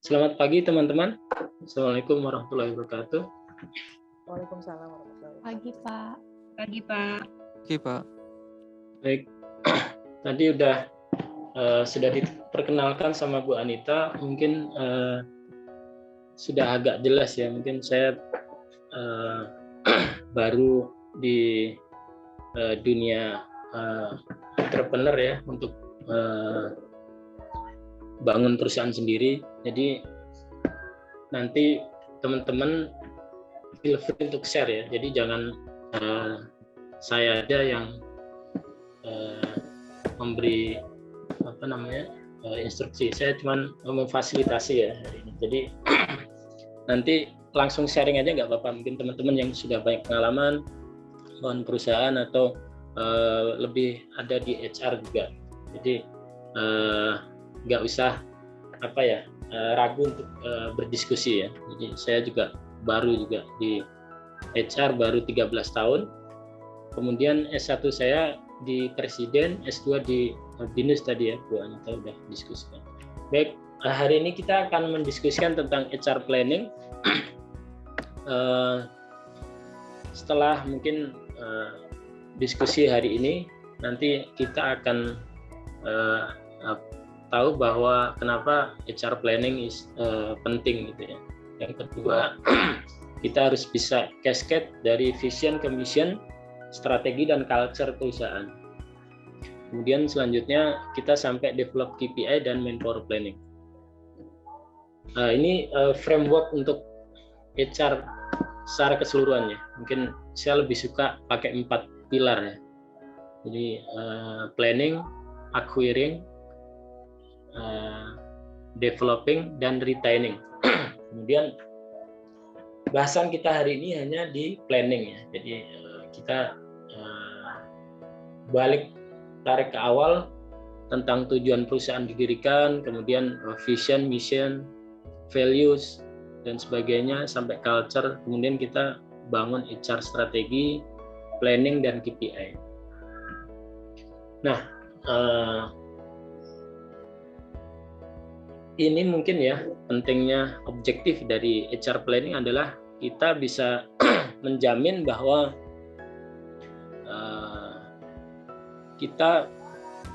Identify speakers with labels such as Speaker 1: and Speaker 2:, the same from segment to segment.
Speaker 1: Selamat pagi teman-teman. Assalamualaikum warahmatullahi wabarakatuh.
Speaker 2: Waalaikumsalam warahmatullahi wabarakatuh.
Speaker 3: Pagi Pak.
Speaker 4: Pagi Pak.
Speaker 5: Oke Pak.
Speaker 1: Baik, tadi sudah diperkenalkan sama Bu Anita. Mungkin sudah agak jelas ya. Mungkin saya baru di dunia entrepreneur ya, untuk bangun perusahaan sendiri. Jadi nanti teman-teman feel free untuk share ya. Jadi jangan saya aja yang memberi instruksi. Saya cuma memfasilitasi ya hari ini. Jadi nanti langsung sharing aja nggak apa-apa. Mungkin teman-teman yang sudah banyak pengalaman bangun perusahaan atau lebih ada di HR juga. Jadi nggak usah ragu untuk berdiskusi ya. Jadi saya juga baru juga di HR baru 13 tahun. Kemudian S1 saya di Presiden, S2 di BINUS tadi ya, Bu Anita udah diskusikan. Baik, hari ini kita akan mendiskusikan tentang HR planning. Setelah mungkin diskusi hari ini, nanti kita akan tahu bahwa kenapa HR planning penting gitu ya. Yang kedua, kita harus bisa cascade dari vision ke mission, strategi dan culture perusahaan. Kemudian selanjutnya kita sampai develop KPI dan manpower planning. Ini framework untuk HR secara keseluruhannya. Mungkin saya lebih suka pakai 4 pilar ya. Jadi planning, acquiring, developing dan retaining. Kemudian bahasan kita hari ini hanya di planning ya. Jadi kita tarik ke awal tentang tujuan perusahaan didirikan, kemudian vision, mission, values dan sebagainya sampai culture. Kemudian kita bangun HR strategi, planning dan KPI. Nah, ini mungkin ya pentingnya objektif dari HR planning adalah kita bisa menjamin bahwa kita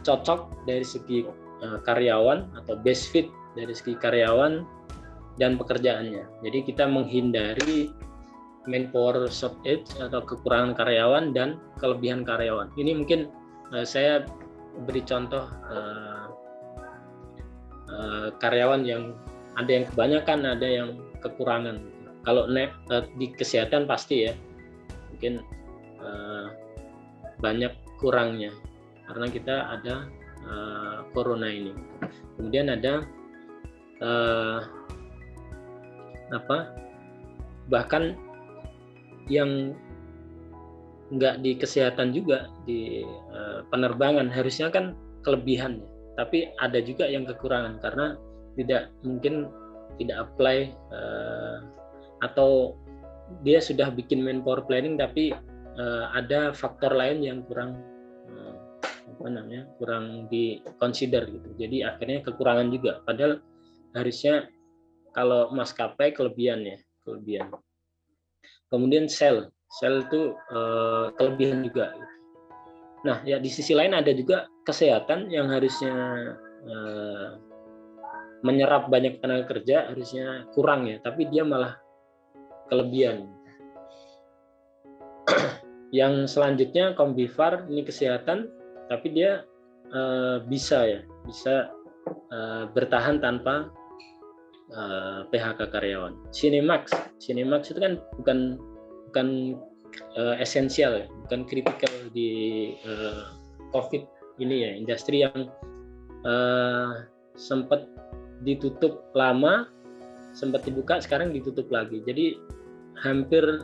Speaker 1: cocok dari segi karyawan atau best fit dari segi karyawan dan pekerjaannya. Jadi kita menghindari manpower shortage atau kekurangan karyawan dan kelebihan karyawan. Ini mungkin saya beri contoh karyawan yang ada yang kebanyakan, ada yang kekurangan. Kalau di kesehatan pasti ya, mungkin banyak kurangnya karena kita ada corona ini. Kemudian ada bahkan yang nggak di kesehatan juga, di penerbangan harusnya kan kelebihan ya. Tapi ada juga yang kekurangan karena tidak apply atau dia sudah bikin manpower planning tapi ada faktor lain yang kurang di consider gitu. Jadi akhirnya kekurangan juga. Padahal harusnya kalau maskapai kelebihan. Kemudian sell itu kelebihan juga. Nah, ya di sisi lain ada juga kesehatan yang harusnya menyerap banyak tenaga kerja, harusnya kurang ya, tapi dia malah kelebihan. Yang selanjutnya Kombivar, ini kesehatan, tapi dia bisa bertahan tanpa PHK karyawan. Cinemax itu kan bukan esensial ya, bukan kritikal di COVID ini ya, industri yang sempat ditutup lama, sempat dibuka, sekarang ditutup lagi. Jadi hampir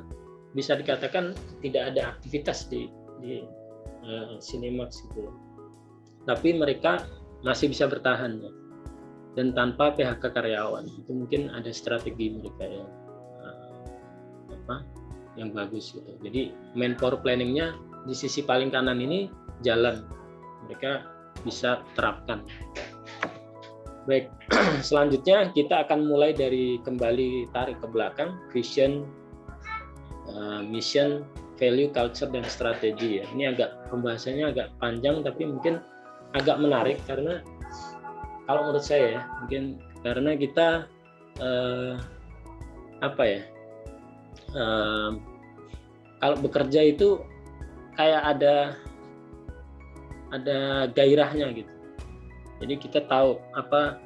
Speaker 1: bisa dikatakan tidak ada aktivitas di Cinemax gitu. Tapi mereka masih bisa bertahan ya. Dan tanpa PHK karyawan. Itu mungkin ada strategi mereka yang bagus gitu. Jadi manpower planning-nya di sisi paling kanan ini jalan. Mereka bisa terapkan. Baik, selanjutnya kita akan mulai dari kembali tarik ke belakang, vision, mission, value, culture, dan strategi ya. Ini pembahasannya agak panjang tapi mungkin agak menarik karena kalau menurut saya ya, mungkin karena kita kalau bekerja itu kayak ada gairahnya gitu. Jadi kita tahu apa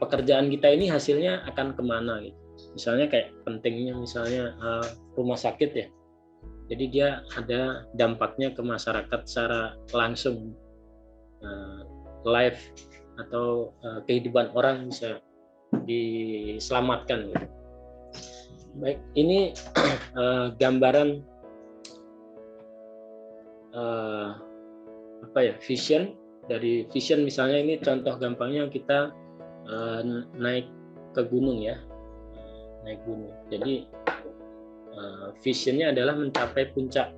Speaker 1: pekerjaan kita ini hasilnya akan kemana gitu. Misalnya kayak pentingnya misalnya rumah sakit ya. Jadi dia ada dampaknya ke masyarakat secara langsung, life atau kehidupan orang bisa diselamatkan gitu. Baik, ini gambaran vision. Dari vision misalnya ini contoh gampangnya kita naik ke gunung ya, naik gunung. Jadi visionnya adalah mencapai puncak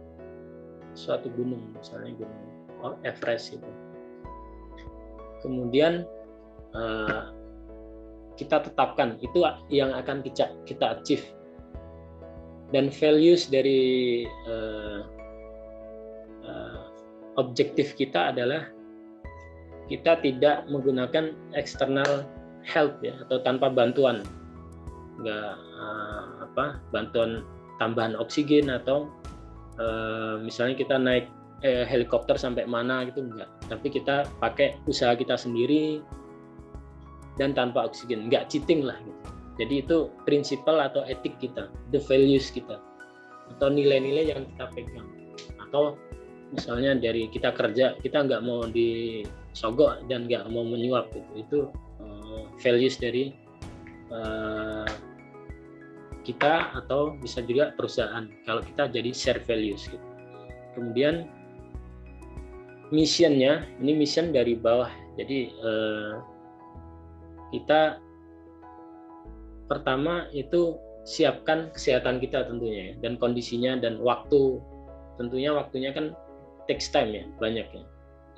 Speaker 1: suatu gunung, misalnya gunung Everest itu. Kemudian kita tetapkan itu yang akan kita achieve. Dan values dari objektif kita adalah kita tidak menggunakan external help ya, atau tanpa bantuan, bantuan tambahan oksigen atau misalnya kita naik helikopter sampai mana gitu enggak, tapi kita pakai usaha kita sendiri dan tanpa oksigen, enggak cheating lah gitu. Jadi itu prinsipal atau etik kita, the values kita atau nilai-nilai yang kita pegang. Atau misalnya dari kita kerja, kita nggak mau disogok dan nggak mau menyuap gitu. Itu values dari kita atau bisa juga perusahaan. Kalau kita jadi share values gitu. Kemudian missionnya, ini mission dari bawah. Jadi kita pertama itu siapkan kesehatan kita tentunya ya, dan kondisinya dan waktu. Tentunya waktunya kan takes time ya, banyak ya.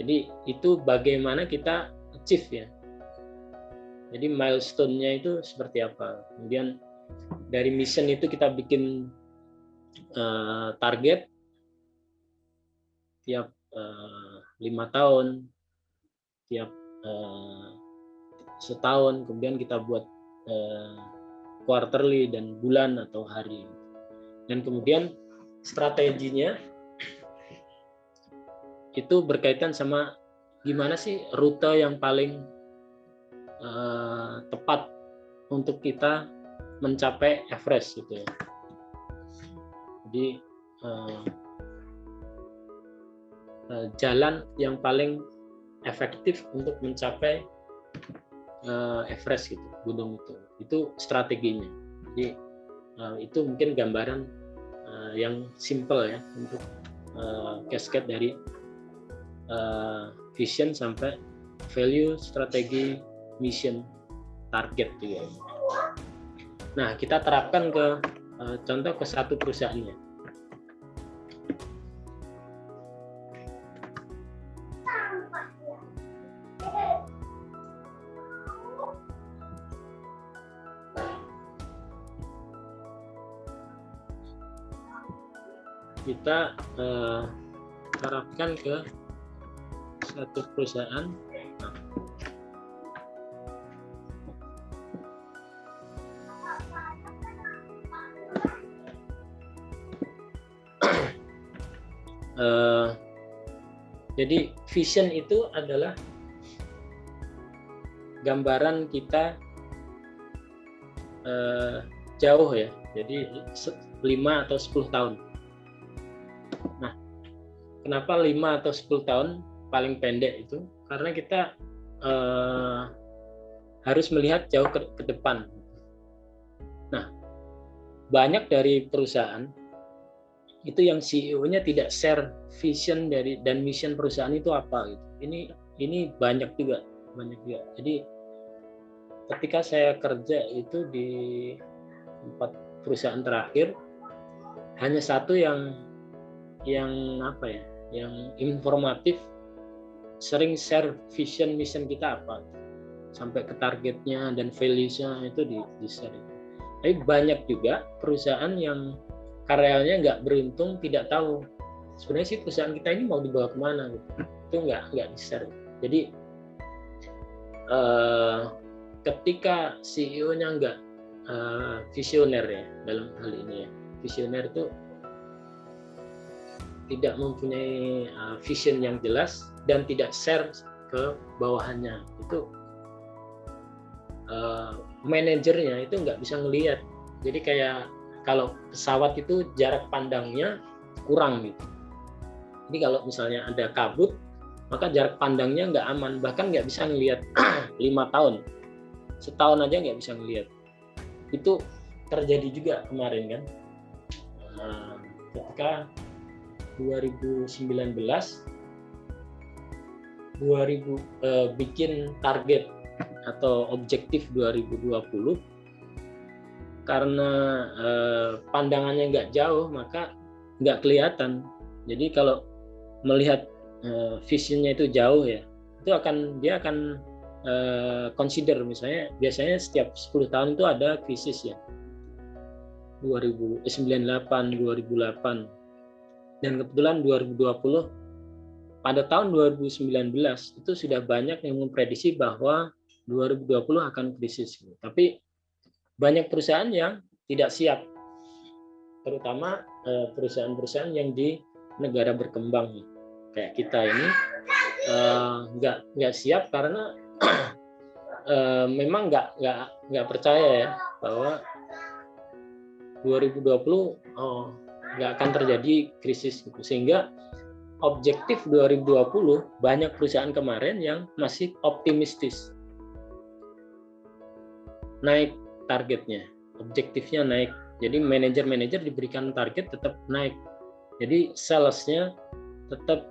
Speaker 1: Jadi itu bagaimana kita achieve ya. Jadi milestone-nya itu seperti apa. Kemudian dari mission itu kita bikin target tiap 5 tahun, tiap setahun. Kemudian kita buat quarterly dan bulan atau hari. Dan kemudian strateginya itu berkaitan sama gimana sih rute yang paling tepat untuk kita mencapai Everest gitu ya. Jadi jalan yang paling efektif untuk mencapai Everest gitu, gunung itu strateginya. Jadi itu mungkin gambaran yang simple ya untuk cascade dari vision sampai value, strategi, mission, target juga. Nah, kita terapkan ke contoh ke satu perusahaannya. Kita terapkan ke satu perusahaan. Jadi vision itu adalah gambaran kita jauh ya. Jadi 5 atau 10 tahun. Nah, kenapa 5 atau 10 tahun paling pendek itu? Karena kita harus melihat jauh ke depan. Nah, banyak dari perusahaan itu yang CEO-nya tidak share vision dan mission perusahaan itu apa gitu. Ini banyak juga. Jadi ketika saya kerja itu di tempat perusahaan terakhir, hanya satu yang informatif, sering share vision mission kita apa. sampai ke targetnya dan values-nya itu di-share. Tapi banyak juga perusahaan yang karyawannya nggak beruntung, tidak tahu sebenarnya sih perusahaan kita ini mau dibawa kemana gitu. Itu nggak di-share. Jadi ketika CEO-nya nggak visioner ya dalam hal ini ya, visioner itu tidak mempunyai vision yang jelas dan tidak share ke bawahannya, itu manajernya itu nggak bisa ngelihat. Jadi kayak kalau pesawat itu jarak pandangnya kurang gitu. Jadi kalau misalnya ada kabut, maka jarak pandangnya nggak aman, bahkan nggak bisa ngelihat 5 tahun, setahun aja nggak bisa ngelihat. Itu terjadi juga kemarin kan, ketika 2019 bikin target atau objektif 2020, karena pandangannya nggak jauh maka nggak kelihatan. Jadi kalau melihat visionnya itu jauh ya, itu dia akan consider, misalnya biasanya setiap 10 tahun itu ada krisis ya, 98, 2008, dan kebetulan 2020, pada tahun 2019 itu sudah banyak yang memprediksi bahwa 2020 akan krisis. Tapi banyak perusahaan yang tidak siap, terutama perusahaan-perusahaan yang di negara berkembang kayak kita ini nggak siap karena memang nggak percaya ya bahwa 2020 nggak akan terjadi krisis gitu. Sehingga objektif 2020 banyak perusahaan kemarin yang masih optimistis, naik targetnya, objektifnya naik. Jadi manajer-manajer diberikan target tetap naik. Jadi salesnya tetap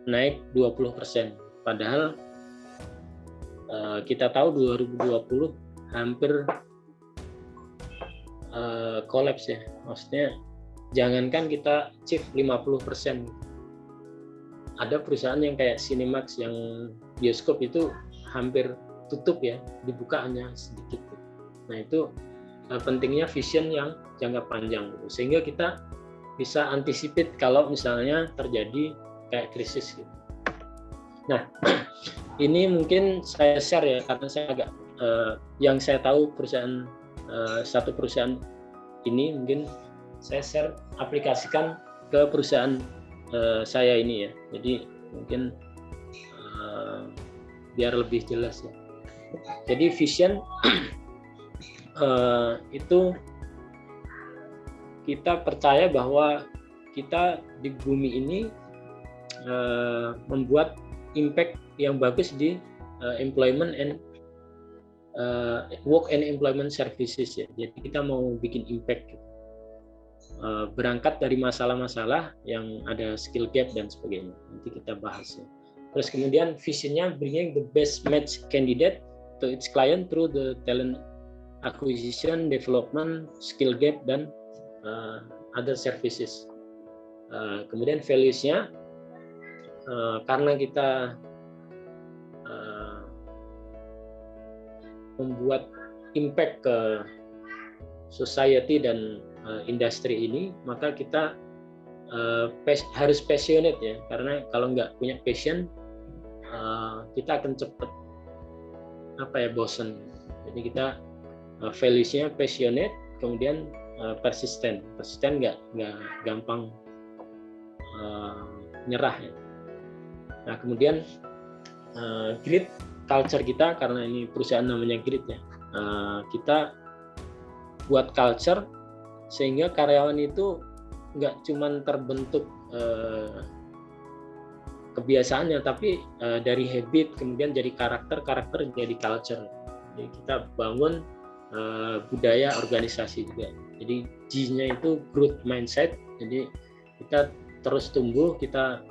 Speaker 1: naik 20%. Padahal kita tahu 2020 hampir kolaps ya. Maksudnya jangankan kita achieve 50%. Ada perusahaan yang kayak Cinemax yang bioskop itu hampir tutup ya, dibuka hanya sedikit. Nah itu pentingnya vision yang jangka panjang gitu. Sehingga kita bisa anticipate kalau misalnya terjadi kayak krisis gitu. Nah ini mungkin saya share ya, karena saya agak yang saya tahu perusahaan satu perusahaan ini mungkin saya share aplikasikan ke perusahaan saya ini ya. Jadi mungkin biar lebih jelas ya. Jadi vision itu kita percaya bahwa kita di bumi ini membuat impact yang bagus di employment and work and employment services ya. Jadi kita mau bikin impact gitu. Berangkat dari masalah-masalah yang ada skill gap dan sebagainya. Nanti kita bahas ya. Terus kemudian visionnya bringing the best match candidate to its client through the talent acquisition, development, skill gap, dan other services. Kemudian values-nya, karena kita membuat impact ke society dan industri ini, maka kita harus passionate ya, karena kalau nggak punya passion kita akan cepat bosen. Jadi kita values-nya passionate, kemudian persisten nggak gampang nyerah ya. Nah kemudian grit culture kita, karena ini perusahaan namanya grit ya, kita buat culture sehingga karyawan itu nggak cuman terbentuk kebiasaannya, tapi dari habit kemudian jadi karakter jadi culture. Jadi kita bangun budaya organisasi juga. Jadi G-nya itu growth mindset. Jadi kita terus tumbuh, kita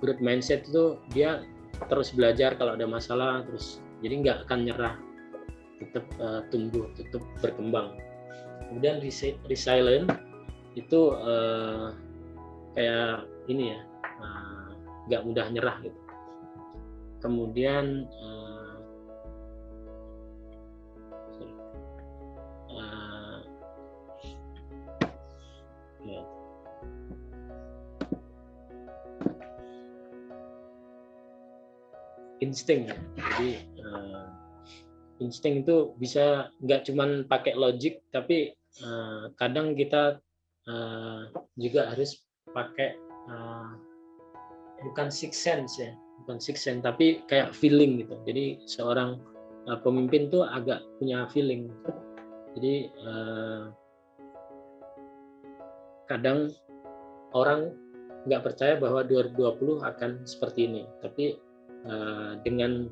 Speaker 1: growth mindset itu dia terus belajar kalau ada masalah, terus jadi nggak akan nyerah, tetap tumbuh, tetap berkembang. Kemudian resilient itu kayak ini ya, nggak mudah nyerah gitu. kemudian insting. Jadi insting itu bisa nggak cuman pakai logik, tapi kadang kita juga harus pakai bukan sixth sense ya, bukan sixth sense, tapi kayak feeling gitu. Jadi seorang pemimpin tuh agak punya feeling. Jadi kadang orang nggak percaya bahwa 2020 akan seperti ini, tapi dengan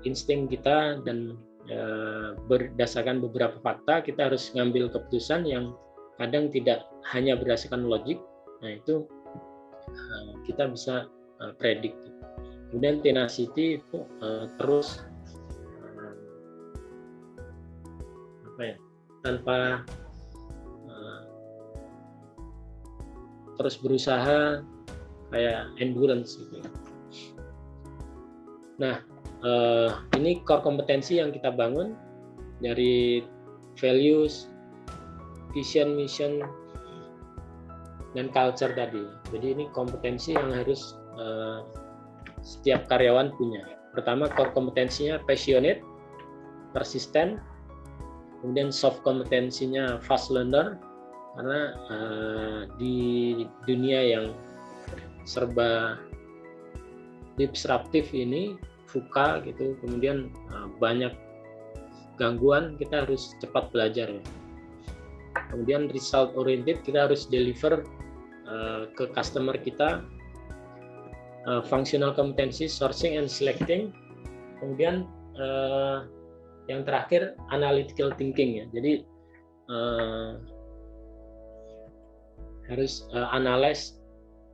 Speaker 1: insting kita dan berdasarkan beberapa fakta, kita harus ngambil keputusan yang kadang tidak hanya berdasarkan logik. Nah itu kita bisa predik. Kemudian tenacity itu terus tanpa terus berusaha, kayak endurance gitu. Nah, ini core kompetensi yang kita bangun dari values, vision, mission, dan culture tadi. Jadi ini kompetensi yang harus setiap karyawan punya. Pertama, core kompetensinya passionate, persistent. Kemudian soft kompetensinya fast learner, karena di dunia yang serba disruptif ini, VUCA gitu, kemudian banyak gangguan, kita harus cepat belajar ya. Kemudian result oriented, kita harus deliver ke customer kita. Functional kompetensi, sourcing and selecting. Kemudian yang terakhir analytical thinking ya. Jadi harus analyze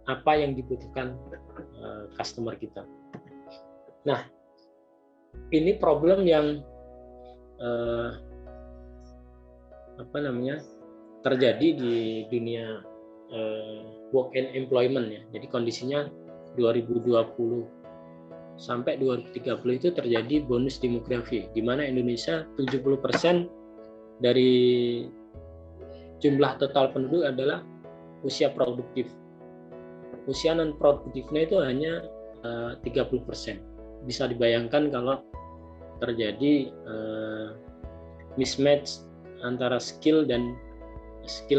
Speaker 1: apa yang dibutuhkan customer kita. Nah, ini problem yang terjadi di dunia work and employment ya. Jadi kondisinya 2020 sampai 2030 itu terjadi bonus demografi, di mana Indonesia 70% dari jumlah total penduduk adalah usia produktif. Usia non produktifnya itu hanya 30%. Bisa dibayangkan kalau terjadi mismatch antara skill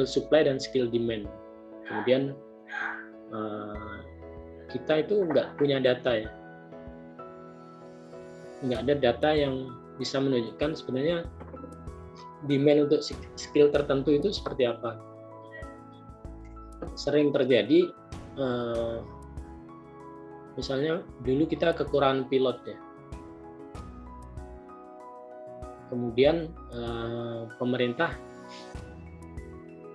Speaker 1: supply dan skill demand. Kemudian kita itu nggak punya data ya, nggak ada data yang bisa menunjukkan sebenarnya demand untuk skill tertentu itu seperti apa. Sering terjadi misalnya dulu kita kekurangan pilot ya, kemudian pemerintah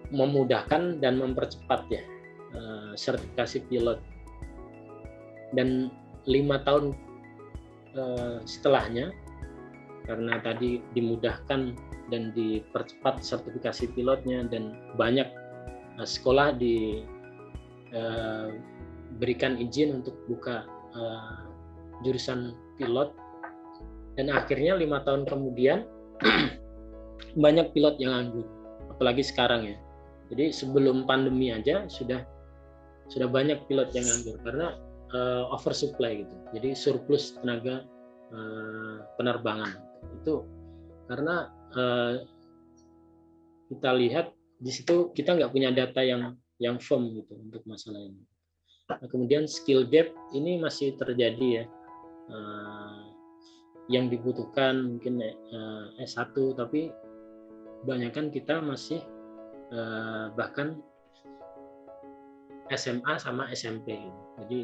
Speaker 1: memudahkan dan mempercepat ya sertifikasi pilot, dan 5 tahun setelahnya, karena tadi dimudahkan dan dipercepat sertifikasi pilotnya, dan banyak sekolah diberikan izin untuk buka jurusan pilot, dan akhirnya 5 tahun kemudian banyak pilot yang nganggur, apalagi sekarang ya. Jadi sebelum pandemi aja sudah banyak pilot yang nganggur karena oversupply gitu. Jadi surplus tenaga penerbangan. Itu karena kita lihat di situ kita nggak punya data yang firm gitu untuk masalah ini. Nah, kemudian skill gap ini masih terjadi ya. Yang dibutuhkan mungkin S1, tapi kebanyakan kita masih bahkan SMA sama SMP gitu. Jadi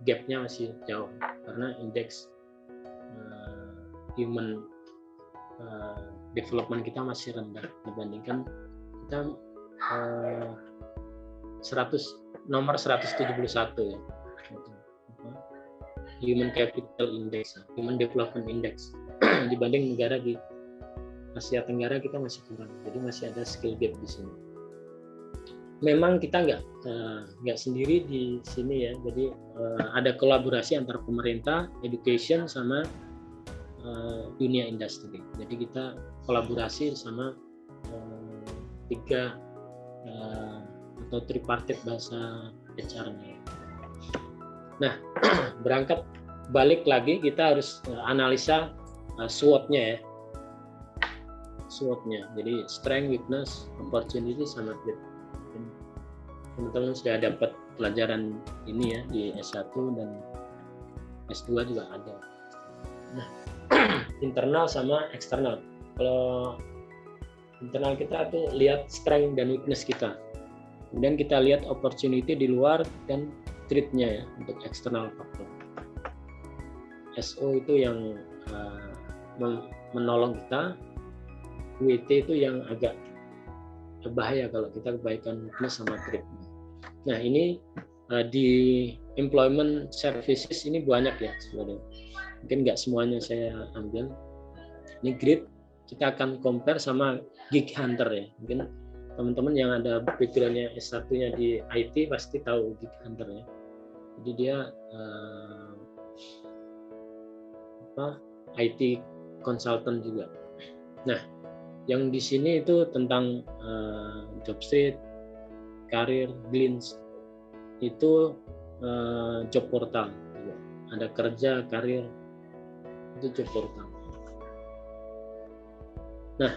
Speaker 1: gapnya masih jauh karena indeks human development kita masih rendah dibandingkan kita nomor 171 ya, human capital index, human development index. Dibanding negara di Asia Tenggara kita masih kurang, jadi masih ada skill gap di sini. memang kita nggak sendiri di sini ya. Jadi ada kolaborasi antara pemerintah, education, sama dunia industri. Jadi kita kolaborasi sama 3 atau tripartite bahasa HR-nya. Nah, berangkat balik lagi kita harus analisa SWOT-nya ya. SWOT-nya. Jadi strength, weakness, opportunity, sama threat. Teman-teman sudah dapat pelajaran ini ya di S1 dan S2 juga ada. Nah, internal sama eksternal. Kalau internal kita tuh lihat strength dan weakness kita. Kemudian kita lihat opportunity di luar dan threat-nya ya untuk eksternal faktor. SO itu yang menolong kita, WT itu yang agak bahaya kalau kita kebaikan weakness sama threat. Nah ini di employment services ini banyak ya sebenarnya. Mungkin nggak semuanya saya ambil. Ini grid kita akan compare sama Gig Hunter ya. Mungkin teman-teman yang ada background-nya S1-nya di IT pasti tahu Gig Hunter ya. Jadi dia IT consultant juga. Nah, yang di sini itu tentang Jobstreet, karir, Glints, itu job portal. Ada kerja, karir, itu job portal. Nah,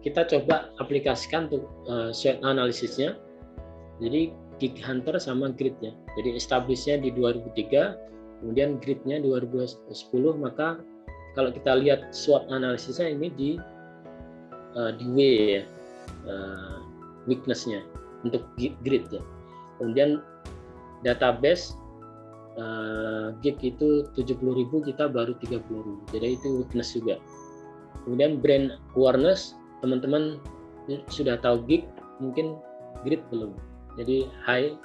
Speaker 1: kita coba aplikasikan untuk SWOT analisisnya. Jadi Gig Hunter sama Grid-nya. Jadi establish-nya di 2003, kemudian Grid-nya 2010. Maka kalau kita lihat SWOT analisisnya ini di W ya, weakness-nya untuk Grid ya. Kemudian database Gig itu 70.000, kita baru 30.000. Jadi itu weakness juga. Kemudian brand awareness, teman-teman sudah tahu Gig, mungkin Grid belum. Jadi high,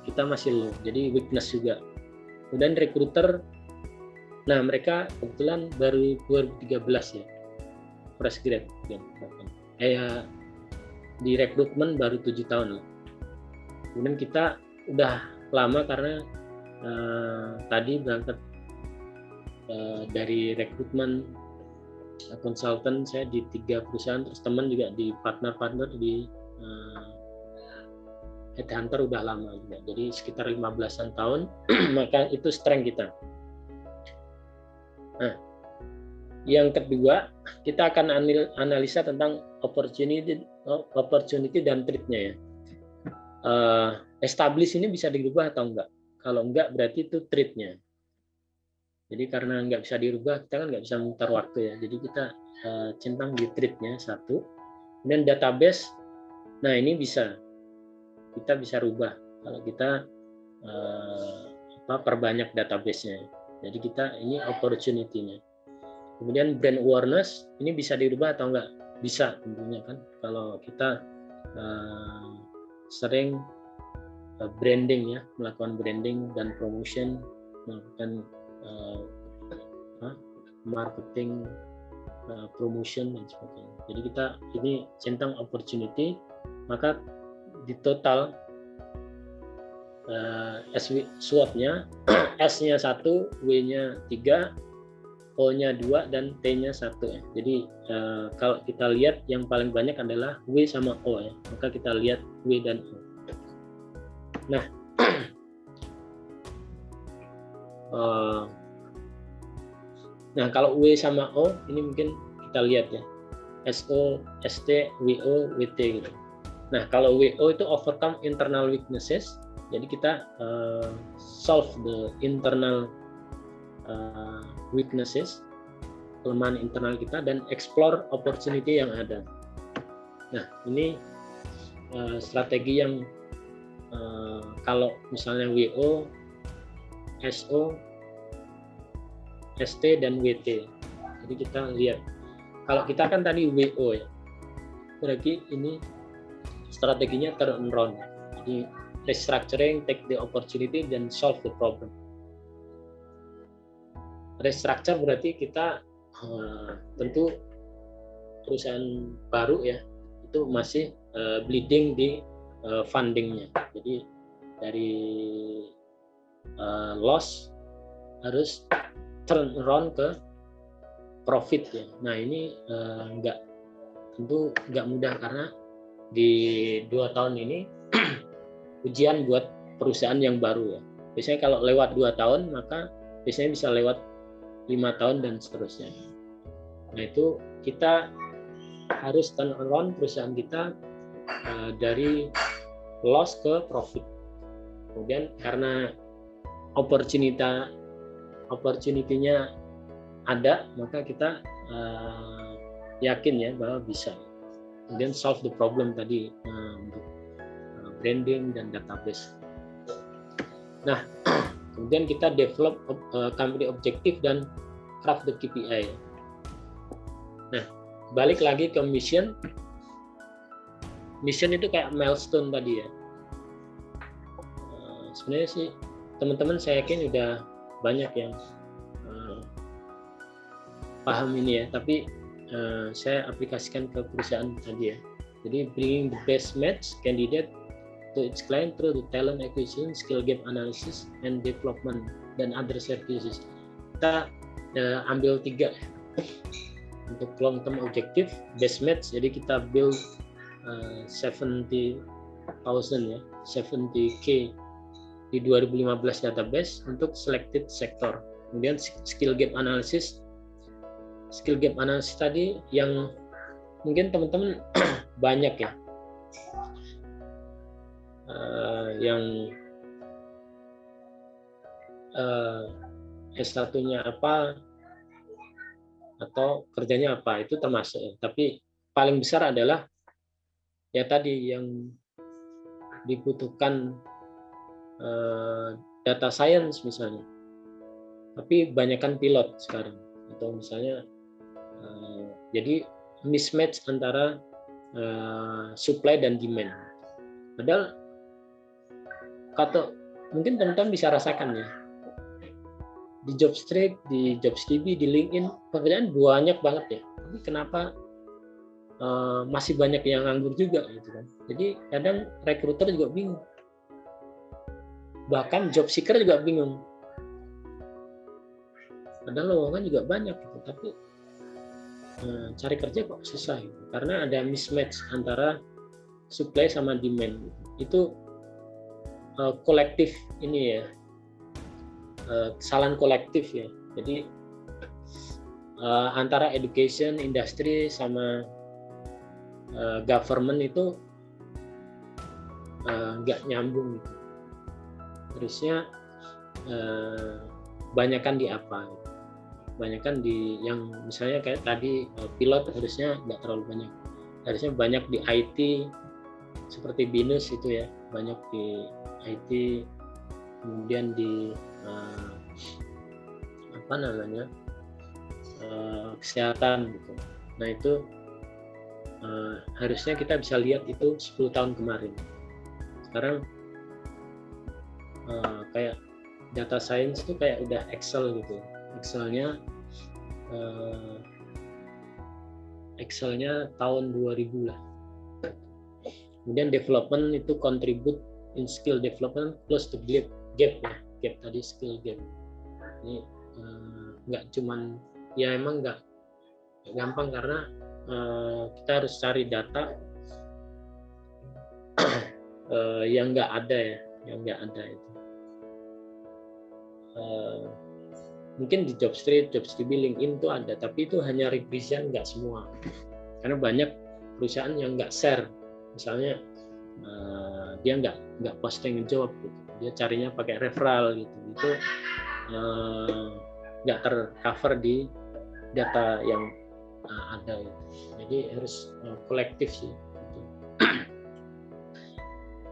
Speaker 1: kita masih low. Jadi weakness juga. Kemudian recruiter, nah mereka kebetulan baru 2013 ya, fresh grad. Kayak di rekrutmen baru 7 tahun lah. Kemudian kita udah lama karena tadi berangkat dari rekrutmen konsultan saya di 3 perusahaan, terus teman juga di partner di headhunter udah lama juga, jadi sekitar 15-an tahun. Maka itu strength kita. Nah, yang kedua kita akan analisa tentang opportunity dan threat-nya ya. Establish ini bisa dirubah atau enggak? Kalau enggak berarti itu threat-nya. Jadi karena nggak bisa dirubah, kita kan nggak bisa memutar waktu ya. Jadi kita centang di thread-nya satu. Kemudian database, nah ini kita bisa rubah kalau kita perbanyak database-nya. Jadi kita ini opportunity-nya. Kemudian brand awareness, ini bisa dirubah atau enggak? Bisa tentunya kan. Kalau kita sering branding ya, melakukan branding dan promotion, melakukan marketing, promotion dan sebagainya. Jadi kita ini centang opportunity, maka di total SWOT-nya S-nya 1, W-nya 3, O-nya 2, dan T-nya 1 ya. Jadi kalau kita lihat yang paling banyak adalah W sama O ya. Maka kita lihat W dan O. Nah, nah kalau W sama O ini mungkin kita lihat ya, SO, ST, WO, WT gitu. Nah kalau WO itu overcome internal weaknesses, jadi kita solve the internal weaknesses, kelemahan internal kita, dan explore opportunity yang ada. Nah ini strategi yang kalau misalnya WO, SO, ST, dan WT. Jadi kita lihat, kalau kita kan tadi WO ya, berarti ini strateginya turn around. Jadi restructuring, take the opportunity, dan solve the problem. Restructure berarti kita tentu perusahaan baru ya, itu masih bleeding di fundingnya. Jadi dari loss harus turn around ke profit ya. Nah ini tentu nggak mudah karena di 2 tahun ini ujian buat perusahaan yang baru ya. Biasanya kalau lewat 2 tahun maka biasanya bisa lewat 5 tahun dan seterusnya. Nah itu kita harus turn around perusahaan kita dari loss ke profit. Kemudian karena opportunity-nya ada, maka kita yakin ya bahwa bisa. Kemudian solve the problem tadi untuk branding dan database. Nah, kemudian kita develop company objective dan craft the KPI. Nah, balik lagi ke mission. Mission itu kayak milestone tadi ya. Sebenarnya sih teman-teman saya yakin udah banyak yang paham ini ya, tapi saya aplikasikan ke perusahaan tadi ya. Jadi bringing the best match candidate to its client through the talent acquisition, skill gap analysis, and development dan other services. Kita ambil 3 untuk long term objective, best match. Jadi kita build 70,000 ya, 70K di 2015 database untuk selected sector. Kemudian skill gap analysis. Skill gap analysis tadi yang mungkin teman-teman banyak ya, yang S1-nya apa atau kerjanya apa itu termasuk ya. Tapi paling besar adalah ya tadi yang dibutuhkan data science misalnya. Tapi banyakkan pilot sekarang atau misalnya jadi mismatch antara supply dan demand. Padahal kata mungkin teman-teman bisa rasakan ya, di Jobstreet, di JobsDB, di LinkedIn pekerjaan banyak banget ya. Tapi kenapa masih banyak yang nganggur juga gitu kan? Jadi kadang rekruter juga bingung, bahkan job seeker juga bingung. Padahal lowongan juga banyak gitu, tapi cari kerja kok susah gitu. Karena ada mismatch antara supply sama demand. Itu kolektif ini ya, kesalahan kolektif ya. Jadi antara education, industri sama government itu nggak nyambung gitu. Harusnya banyakkan di apa? Banyakkan di yang misalnya kayak tadi pilot harusnya nggak terlalu banyak. Harusnya banyak di IT seperti BINUS itu ya, banyak di IT, kemudian di kesehatan gitu. Nah itu harusnya kita bisa lihat itu 10 tahun kemarin. Sekarang kayak data science itu kayak udah Excel gitu. Excelnya tahun 2000 lah. Kemudian development itu contribute in skill development close to gap ya, gap tadi skill gap. Ini nggak cuman ya emang nggak gampang karena kita harus cari data yang nggak ada ya, yang nggak ada itu. Mungkin di Jobstreet, JobsDB, LinkedIn itu ada, tapi itu hanya represent, nggak semua. Karena banyak perusahaan yang nggak share, misalnya dia nggak posting job, gitu. Dia carinya pakai referral gitu, itu nggak tercover di data yang ada. Gitu. Jadi harus kolektif sih. Gitu.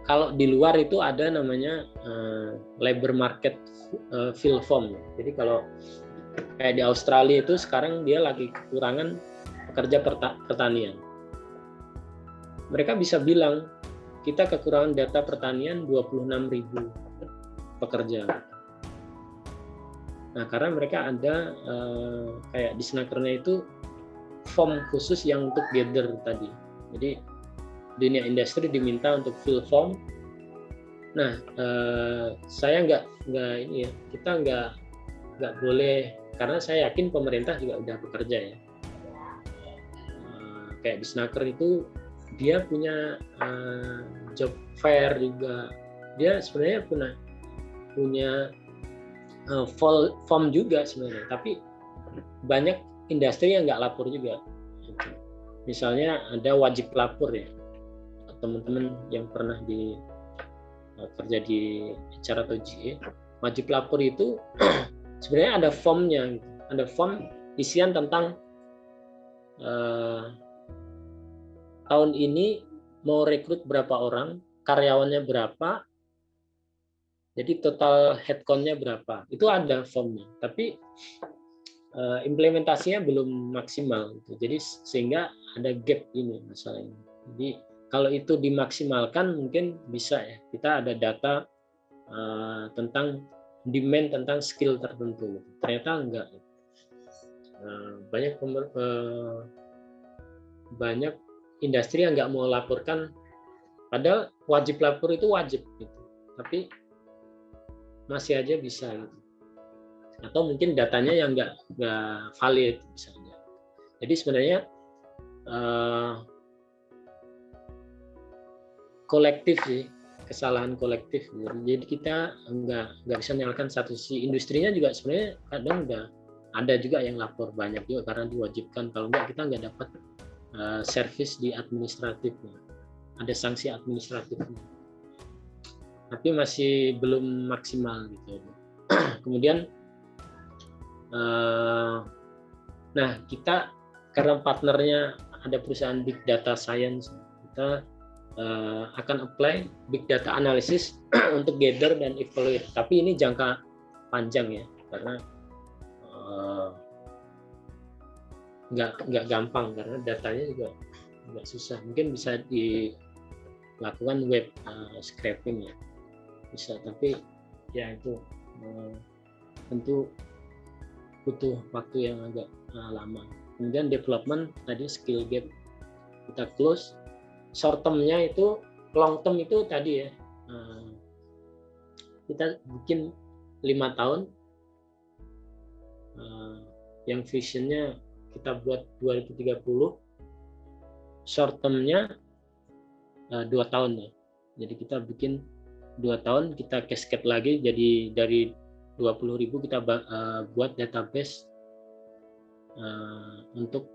Speaker 1: Kalau di luar itu ada namanya labor market fill form. Jadi kalau kayak di Australia itu sekarang dia lagi kekurangan pekerja pertanian. Mereka bisa bilang kita kekurangan data pertanian 26.000 pekerja. Nah karena mereka ada kayak di Snakernya itu form khusus yang untuk gather tadi. Jadi dunia industri diminta untuk fill form. Nah, saya nggak ini ya, kita nggak boleh, karena saya yakin pemerintah juga udah bekerja ya. Kayak di Snaker itu dia punya job fair juga, dia sebenarnya punya form juga sebenarnya, tapi banyak industri yang nggak lapor juga. Misalnya ada wajib lapor ya, teman-teman yang pernah kerja di HR atau GE, wajib lapor itu sebenarnya ada formnya, ada form isian tentang tahun ini mau rekrut berapa orang, karyawannya berapa, jadi total headcount-nya berapa, itu ada formnya, tapi implementasinya belum maksimal, jadi sehingga ada gap ini masalahnya. Jadi kalau itu dimaksimalkan mungkin bisa ya, kita ada data tentang demand tentang skill tertentu. Ternyata enggak. Banyak industri yang nggak mau laporkan, padahal wajib lapor itu wajib gitu, tapi masih aja bisa gitu. Atau mungkin datanya yang nggak valid misalnya. Jadi sebenarnya kolektif sih, kesalahan kolektif. Jadi kita nggak bisa menyalahkan satu sisi. Industrinya juga sebenarnya kadang udah ada juga yang lapor banyak juga karena diwajibkan. Kalau nggak kita nggak dapat servis di administratifnya. Ada sanksi administratifnya. Tapi masih belum maksimal gitu. Kemudian nah kita karena partnernya ada perusahaan big data science, kita akan apply big data analysis untuk gather dan evaluate. Tapi ini jangka panjang ya, karena nggak gampang karena datanya juga nggak susah. Mungkin bisa dilakukan web scraping ya, bisa. Tapi ya itu tentu butuh waktu yang agak lama. Kemudian development tadi skill gap kita close. Short term-nya itu, long term itu tadi ya, kita bikin 5 tahun, yang visionnya kita buat 2030, short term-nya 2 tahun ya. Jadi kita bikin 2 tahun, kita cascade lagi, jadi dari 20.000 kita buat database untuk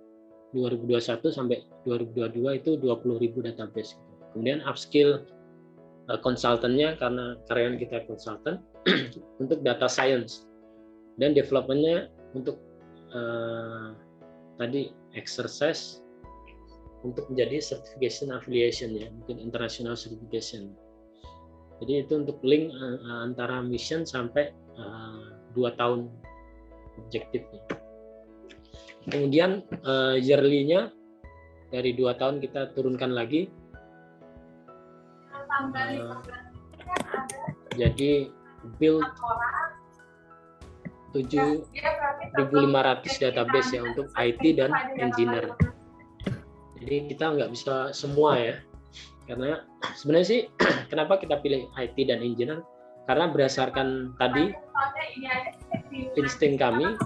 Speaker 1: 2021 sampai 2022 itu 20.000 database. Kemudian upskill konsultannya karena karyawan kita konsultan untuk data science, dan developmentnya untuk tadi exercise untuk menjadi certification affiliation ya, mungkin international certification. Jadi itu untuk link antara mission sampai 2 tahun objektifnya. Kemudian yearly-nya dari 2 tahun kita turunkan lagi. Jadi build 7.500 database ya untuk IT dan engineer. Jadi kita nggak bisa semua ya, karena sebenarnya sih kenapa kita pilih IT dan engineer, karena berdasarkan tadi insting kami,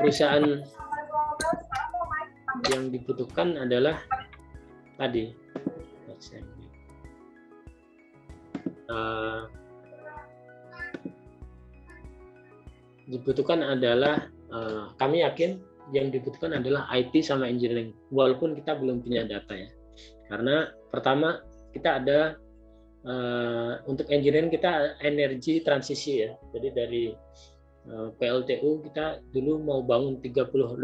Speaker 1: perusahaan yang dibutuhkan adalah tadi kami yakin yang dibutuhkan adalah IT sama engineering, walaupun kita belum punya data ya. Karena pertama kita ada untuk engineering kita energi transisi ya. Jadi dari PLTU kita dulu mau bangun 35.000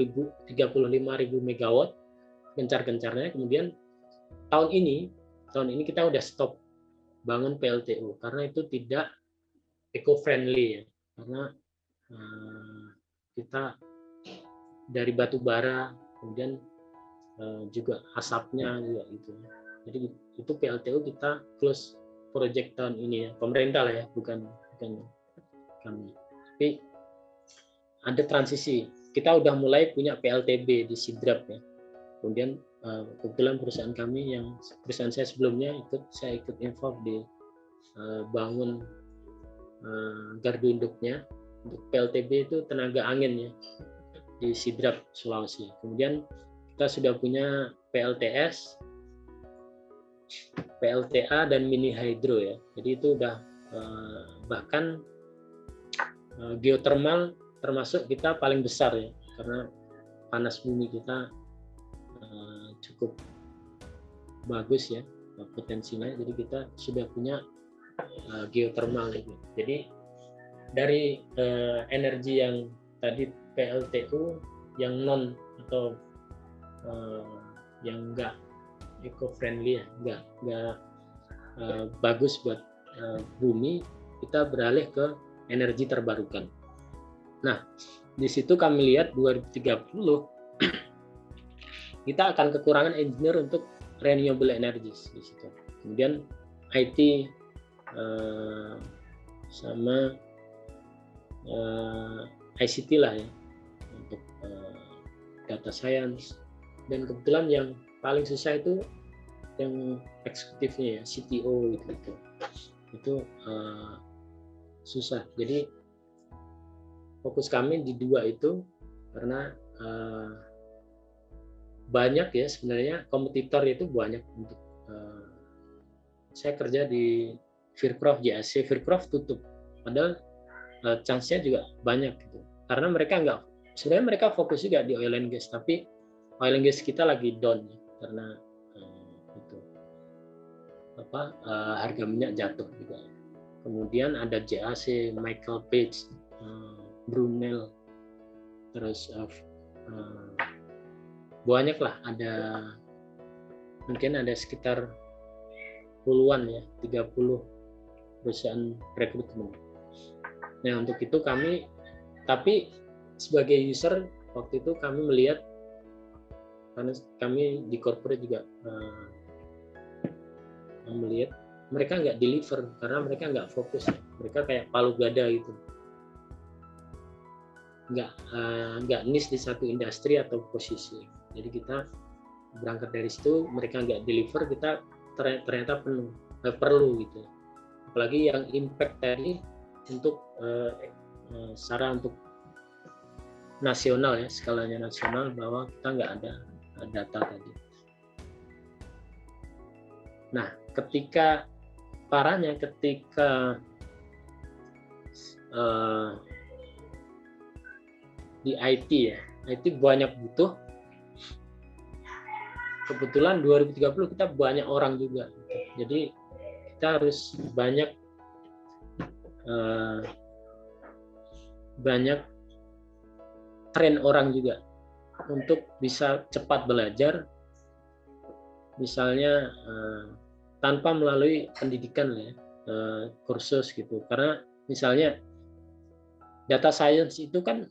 Speaker 1: megawatt gencar-gencarnya, kemudian tahun ini kita udah stop bangun PLTU karena itu tidak eco-friendly ya, karena kita dari batu bara, kemudian juga asapnya juga gitu. Jadi itu PLTU kita close project tahun ini ya, pemerintah lah ya, bukan kami. Tapi ada transisi kita udah mulai punya PLTB di Sidrap ya. Kemudian kebetulan perusahaan saya sebelumnya saya ikut involve di bangun gardu induknya untuk PLTB itu tenaga angin ya di Sidrap Sulawesi. Kemudian kita sudah punya PLTS, PLTA dan mini hydro ya. Jadi itu udah bahkan geothermal termasuk kita paling besar ya, karena panas bumi kita cukup bagus ya potensinya. Jadi kita sudah punya geothermal itu. Jadi dari energi yang tadi PLTU yang non atau yang enggak eco-friendly ya, enggak bagus buat bumi, kita beralih ke energi terbarukan. Nah, di situ kami lihat 2030 kita akan kekurangan engineer untuk renewable energies di situ. Kemudian IT sama ICT lah ya untuk data science, dan kebetulan yang paling susah itu yang eksekutifnya ya, CTO itu susah. Jadi fokus kami di dua itu karena banyak ya sebenarnya kompetitor itu banyak untuk saya kerja di Fircroft JAC, Fircroft tutup padahal chance-nya juga banyak gitu, karena mereka fokus juga di oil and gas, tapi oil and gas kita lagi down ya, karena harga minyak jatuh juga. Kemudian ada JAC, Michael Page, Brunel, terus banyak lah, mungkin ada sekitar puluhan ya, 30 perusahaan rekrutmen. Nah untuk itu tapi sebagai user waktu itu kami melihat, karena kami di corporate juga melihat mereka nggak deliver karena mereka nggak fokus, mereka kayak palu gada gitu, nggak niche di satu industri atau posisi. Jadi kita berangkat dari situ, mereka nggak deliver, kita ternyata perlu gitu. Apalagi yang impact tadi untuk secara untuk nasional ya, skalanya nasional, bahwa kita nggak ada data tadi. Nah, ketika di IT ya, IT banyak butuh. Kebetulan 2030 kita banyak orang juga, jadi kita harus banyak train orang juga untuk bisa cepat belajar, misalnya tanpa melalui pendidikan ya, kursus gitu. Karena misalnya data science itu kan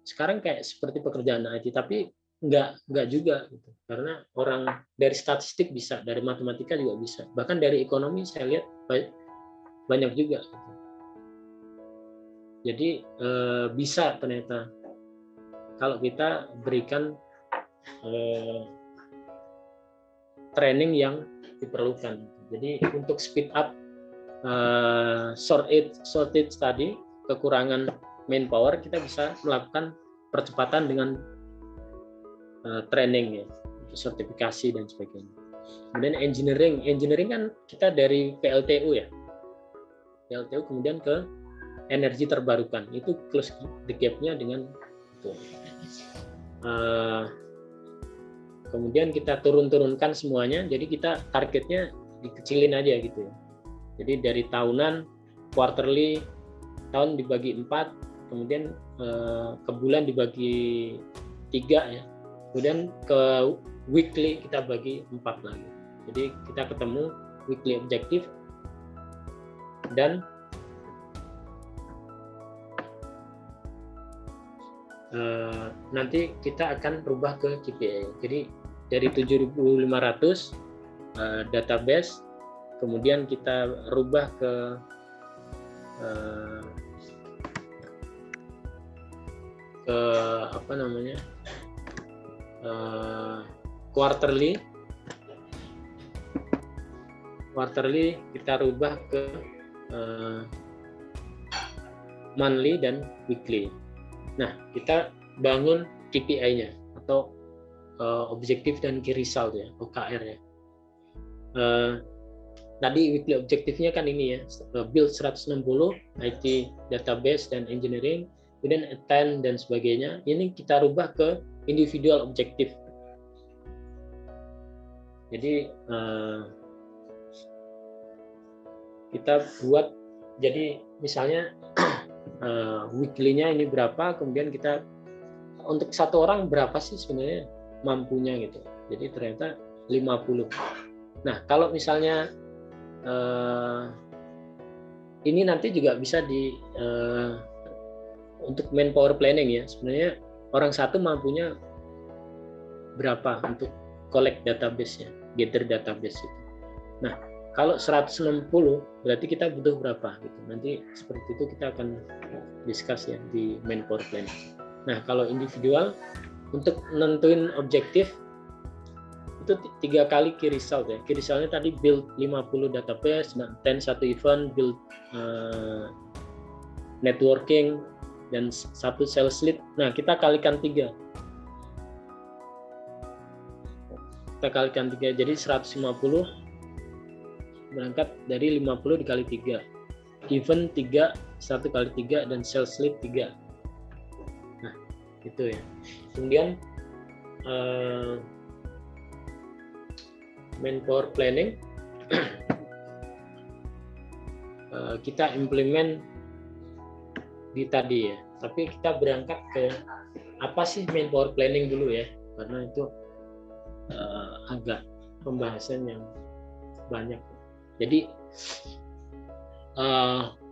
Speaker 1: sekarang kayak seperti pekerjaan IT, tapi enggak juga gitu. Karena orang dari statistik bisa, dari matematika juga bisa, bahkan dari ekonomi saya lihat banyak juga gitu. Jadi bisa ternyata kalau kita berikan training yang diperlukan. Jadi untuk speed up shortage tadi, kekurangan manpower, kita bisa melakukan percepatan dengan training ya, sertifikasi dan sebagainya. Kemudian engineering kan kita dari PLTU ya, PLTU kemudian ke energi terbarukan, itu close the gap-nya dengan itu. Kemudian kita turunkan semuanya, jadi kita targetnya dikecilin aja gitu ya. Jadi dari tahunan, quarterly, tahun dibagi 4, kemudian ke bulan dibagi 3 ya, kemudian ke weekly kita bagi 4 lagi. Jadi kita ketemu weekly objective, dan nanti kita akan rubah ke KPI. Jadi dari 7.500 database, kemudian kita rubah ke ke apa namanya quarterly kita rubah ke monthly dan weekly. Nah, kita bangun KPI-nya atau objektif dan key result ya, OKR ya. Tadi weekly objektifnya kan ini ya, build 160 IT database dan engineering, kemudian attend dan sebagainya. Ini kita rubah ke individual objektif. Jadi kita buat, jadi misalnya weekly-nya ini berapa, kemudian kita untuk satu orang berapa sih sebenarnya mampunya gitu. Jadi ternyata 50. Nah, kalau misalnya ini nanti juga bisa untuk manpower planning ya. Sebenarnya orang satu mampunya berapa untuk collect database-nya, gather database itu. Nah, kalau 160 berarti kita butuh berapa gitu. Nanti seperti itu kita akan discuss ya di manpower planning. Nah, kalau individual untuk nentuin objektif itu 3 kali key result ya. Key resultnya tadi build 50 database, attend 1 event, build networking, dan 1 sales lead. Nah, kita kalikan 3. Kita kalikan 3, jadi 150 berangkat dari 50 dikali 3. Event 3, 1 kali 3, dan sales lead 3. Nah, itu ya. Kemudian manpower planning kita implement di tadi ya. Tapi kita berangkat ke apa sih manpower planning dulu ya, karena itu agak pembahasan yang banyak. Jadi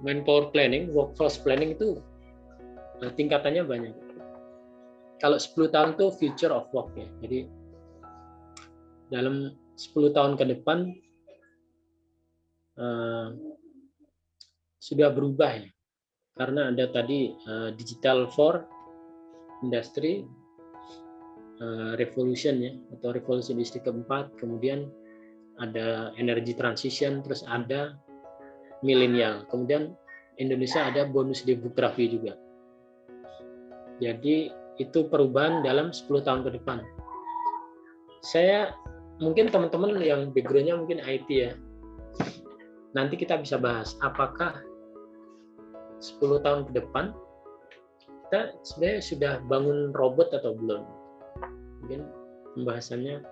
Speaker 1: manpower planning, workforce planning itu tingkatannya banyak. Kalau 10 tahun itu future of work ya. Jadi dalam 10 tahun ke depan sudah berubah ya. Karena ada tadi digital for industry revolution ya, atau revolusi industri keempat, kemudian ada energy transition, terus ada milenial, kemudian Indonesia ada bonus demografi juga. Jadi itu perubahan dalam 10 tahun ke depan. Saya mungkin teman-teman yang background-nya mungkin IT ya, nanti kita bisa bahas apakah 10 tahun ke depan kita sebenarnya sudah bangun robot atau belum. Mungkin pembahasannya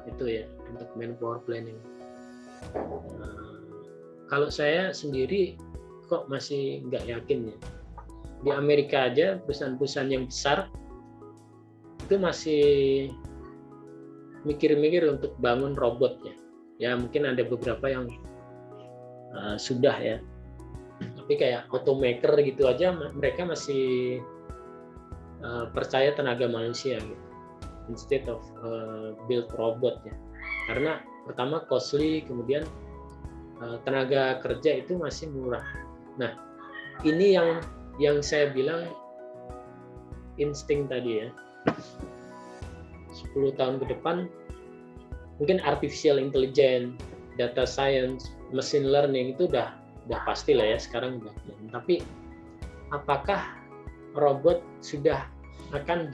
Speaker 1: itu ya untuk manpower planning. Kalau saya sendiri kok masih nggak yakin ya. Di Amerika aja perusahaan-perusahaan yang besar itu masih mikir-mikir untuk bangun robot ya. Ya mungkin ada beberapa yang sudah ya. Tapi kayak automaker gitu aja mereka masih percaya tenaga manusia gitu, instead of build robot ya. Karena pertama costly, kemudian tenaga kerja itu masih murah. Nah, ini yang saya bilang insting tadi ya. 10 tahun ke depan mungkin artificial intelligence, data science, machine learning itu udah pasti lah ya sekarang udah. Tapi apakah robot sudah akan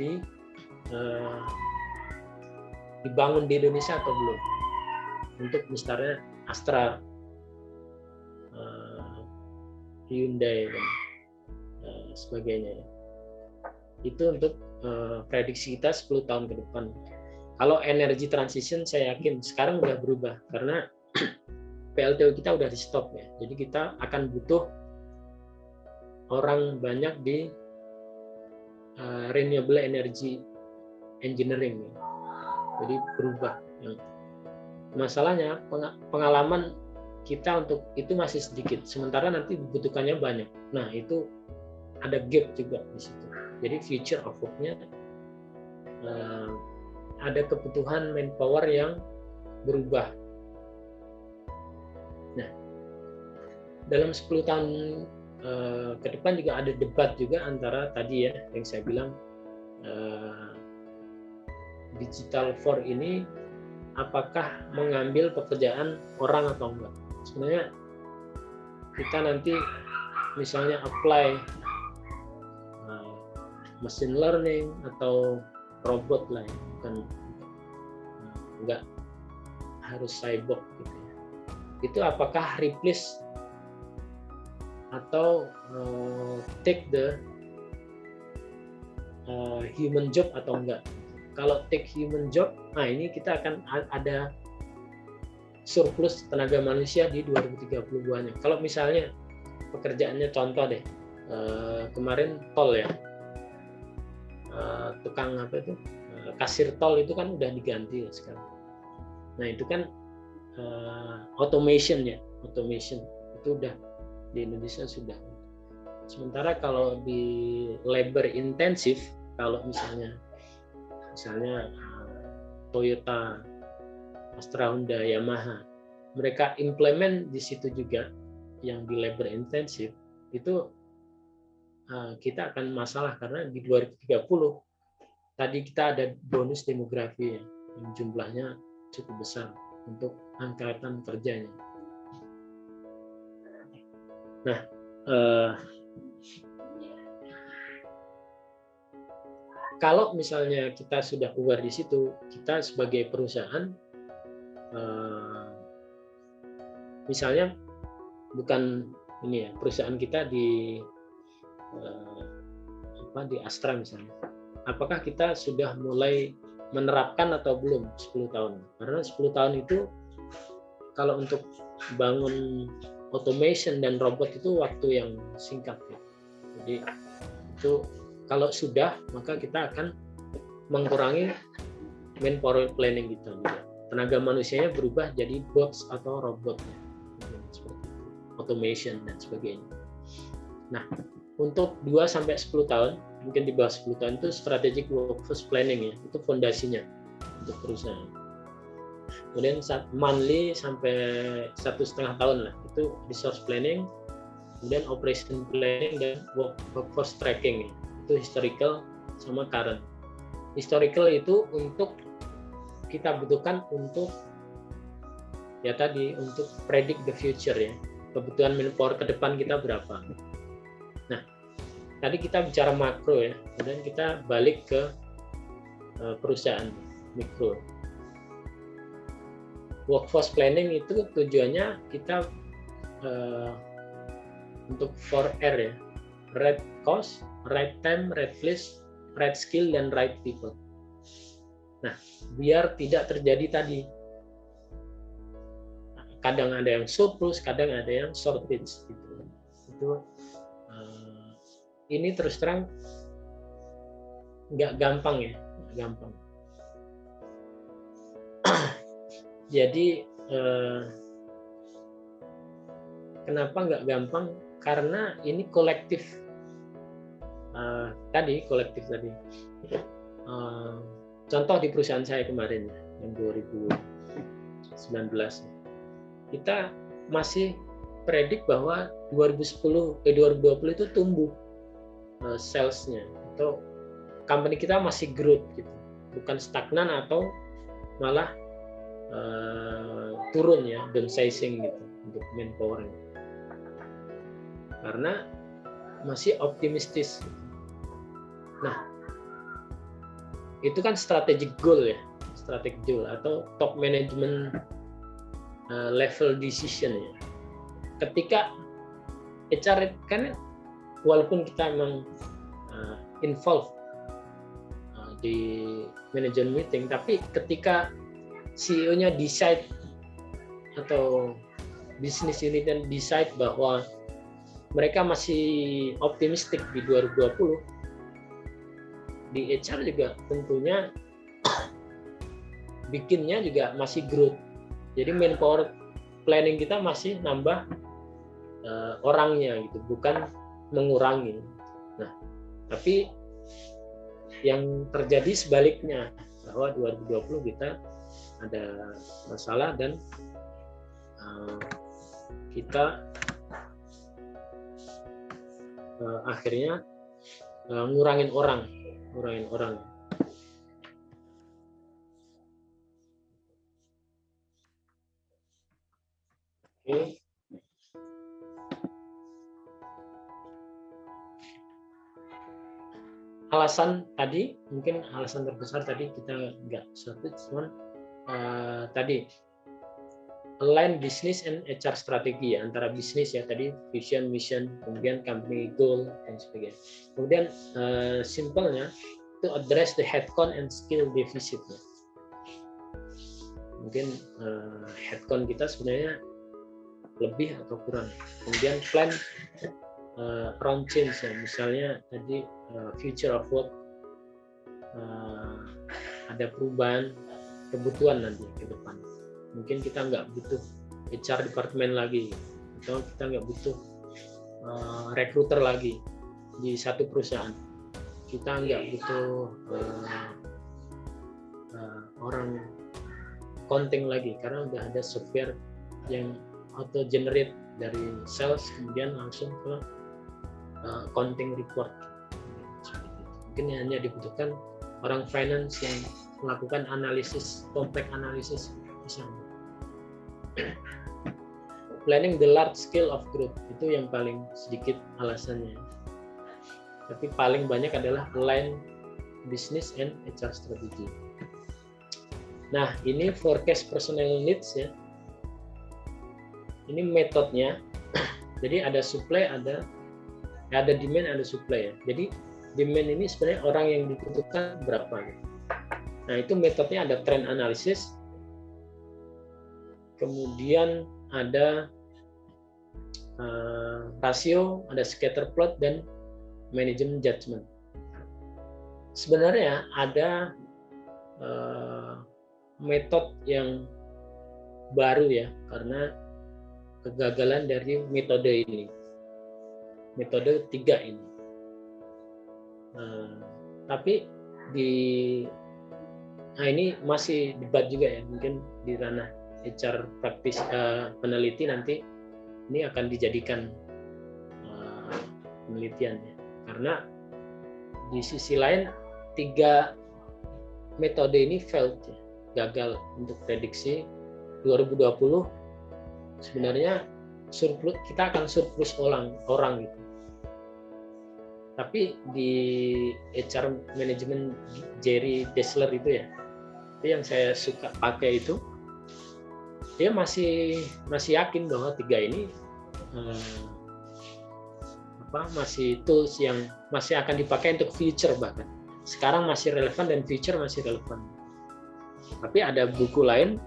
Speaker 1: dibangun di Indonesia atau belum? Untuk misalnya Astra, Hyundai dan sebagainya. Itu untuk prediksi kita 10 tahun ke depan. Kalau energy transition saya yakin sekarang udah berubah karena PLTU kita udah di stop ya. Jadi kita akan butuh orang banyak di renewable energy engineering. Jadi berubah. Masalahnya pengalaman kita untuk itu masih sedikit, sementara nanti dibutuhkannya banyak. Nah itu ada gap juga di situ. Jadi future of work-nya ada kebutuhan manpower yang berubah. Nah dalam 10 tahun ke depan juga ada debat juga antara tadi ya yang saya bilang digital for ini apakah mengambil pekerjaan orang atau enggak. Sebenarnya kita nanti misalnya apply machine learning atau robot lah ya, bukan enggak harus cyborg gitu ya. Itu apakah replace atau take the human job atau enggak. Kalau take human job, nah ini kita akan ada surplus tenaga manusia di 2032-nya. Kalau misalnya pekerjaannya contoh deh, kemarin tol ya, tukang apa itu, kasir tol itu kan udah diganti ya sekarang. Nah itu kan automation ya, automation itu udah di Indonesia sudah. Sementara kalau di labor intensif, kalau misalnya Toyota, Astra, Honda, Yamaha, mereka implement di situ juga yang di labor intensif, itu kita akan masalah karena di 2030 tadi kita ada bonus demografi ya, yang jumlahnya cukup besar untuk angkatan kerjanya. Nah, kalau misalnya kita sudah aware di situ, kita sebagai perusahaan, misalnya bukan ini ya, perusahaan kita di Astra misalnya, apakah kita sudah mulai menerapkan atau belum 10 tahun? Karena 10 tahun itu kalau untuk bangun automation dan robot itu waktu yang singkat ya. Jadi itu kalau sudah, maka kita akan mengurangi manpower planning kita juga. Tenaga manusianya berubah jadi bots atau robotnya, seperti itu. Automation dan sebagainya. Nah, untuk 2-10 tahun, mungkin di bawah 10 tahun itu strategic workforce planning ya, itu fondasinya untuk perusahaan. Kemudian monthly sampai 1,5 tahun lah, itu resource planning, kemudian operation planning dan workforce tracking ya. Itu historical sama current. Historical itu untuk kita butuhkan untuk ya tadi untuk predict the future ya, kebutuhan manpower ke depan kita berapa. Nah, tadi kita bicara makro ya, kemudian kita balik ke perusahaan mikro. Workforce planning itu tujuannya kita untuk 4R ya, right cost, right time, right place, right skill, dan right people. Nah, biar tidak terjadi tadi, kadang ada yang surplus, kadang ada yang shortage gitu. Itu ini terus terang nggak gampang ya, nggak gampang. Jadi kenapa nggak gampang? Karena ini kolektif. Kolektif tadi. Contoh di perusahaan saya kemarin yang 2019, kita masih predik bahwa 2020 itu tumbuh salesnya, atau company kita masih growth gitu, bukan stagnan atau malah turun ya, downsizing gitu untuk manpower, karena masih optimistis. Nah, itu kan strategic goal ya, strategic goal atau top management level decision ya. Ketika HR kan walaupun kita memang involved di manajemen meeting, tapi ketika CEO-nya decide atau business unit dan decide bahwa mereka masih optimistik di 2020, di HR juga tentunya bikinnya juga masih growth. Jadi manpower planning kita masih nambah orangnya gitu, bukan mengurangi. Nah, tapi yang terjadi sebaliknya, bahwa 2020 kita ada masalah dan kita akhirnya ngurangin orang. ngurangin orang. Oke. Alasan tadi, mungkin alasan terbesar tadi kita nggak sebut, cuman tadi align business and HR strategi ya, antara bisnis ya tadi vision, mission, kemudian company goal dan sebagainya. Kemudian simpelnya to address the headcount and skill deficit. Mungkin headcount kita sebenarnya lebih atau kurang. Kemudian plan around change ya, misalnya tadi future of work, ada perubahan kebutuhan nanti ke depan. Mungkin kita nggak butuh HR department lagi, atau kita nggak butuh recruiter lagi di satu perusahaan. Kita nggak butuh orang counting lagi, karena udah ada software yang auto generate dari sales kemudian langsung ke accounting report. Mungkin hanya dibutuhkan orang finance yang melakukan analisis, kompleks analisis misalnya. Planning the large scale of growth itu yang paling sedikit alasannya. Tapi paling banyak adalah align business and HR strategy. Nah, ini forecast personnel needs ya. Ini metodenya. Jadi ada supply, ada demand, ada supply ya. Jadi demand ini sebenarnya orang yang dibutuhkan berapa gitu. Nah, itu metodenya ada trend analysis. Kemudian ada rasio, ada scatter plot, dan management judgment. Sebenarnya ada metode yang baru ya, karena kegagalan dari metode ini, metode 3 ini. Tapi ini masih debat juga ya, mungkin di ranah HR praktis peneliti nanti ini akan dijadikan penelitian ya. Karena di sisi lain 3 metode ini failed ya, gagal untuk prediksi 2020 sebenarnya surplus, kita akan surplus orang gitu. Tapi di HR management Jerry Dessler itu ya, itu yang saya suka pakai itu, dia masih yakin bahwa 3 ini masih tools yang masih akan dipakai untuk future, bahkan sekarang masih relevan dan future masih relevan. Tapi ada buku lain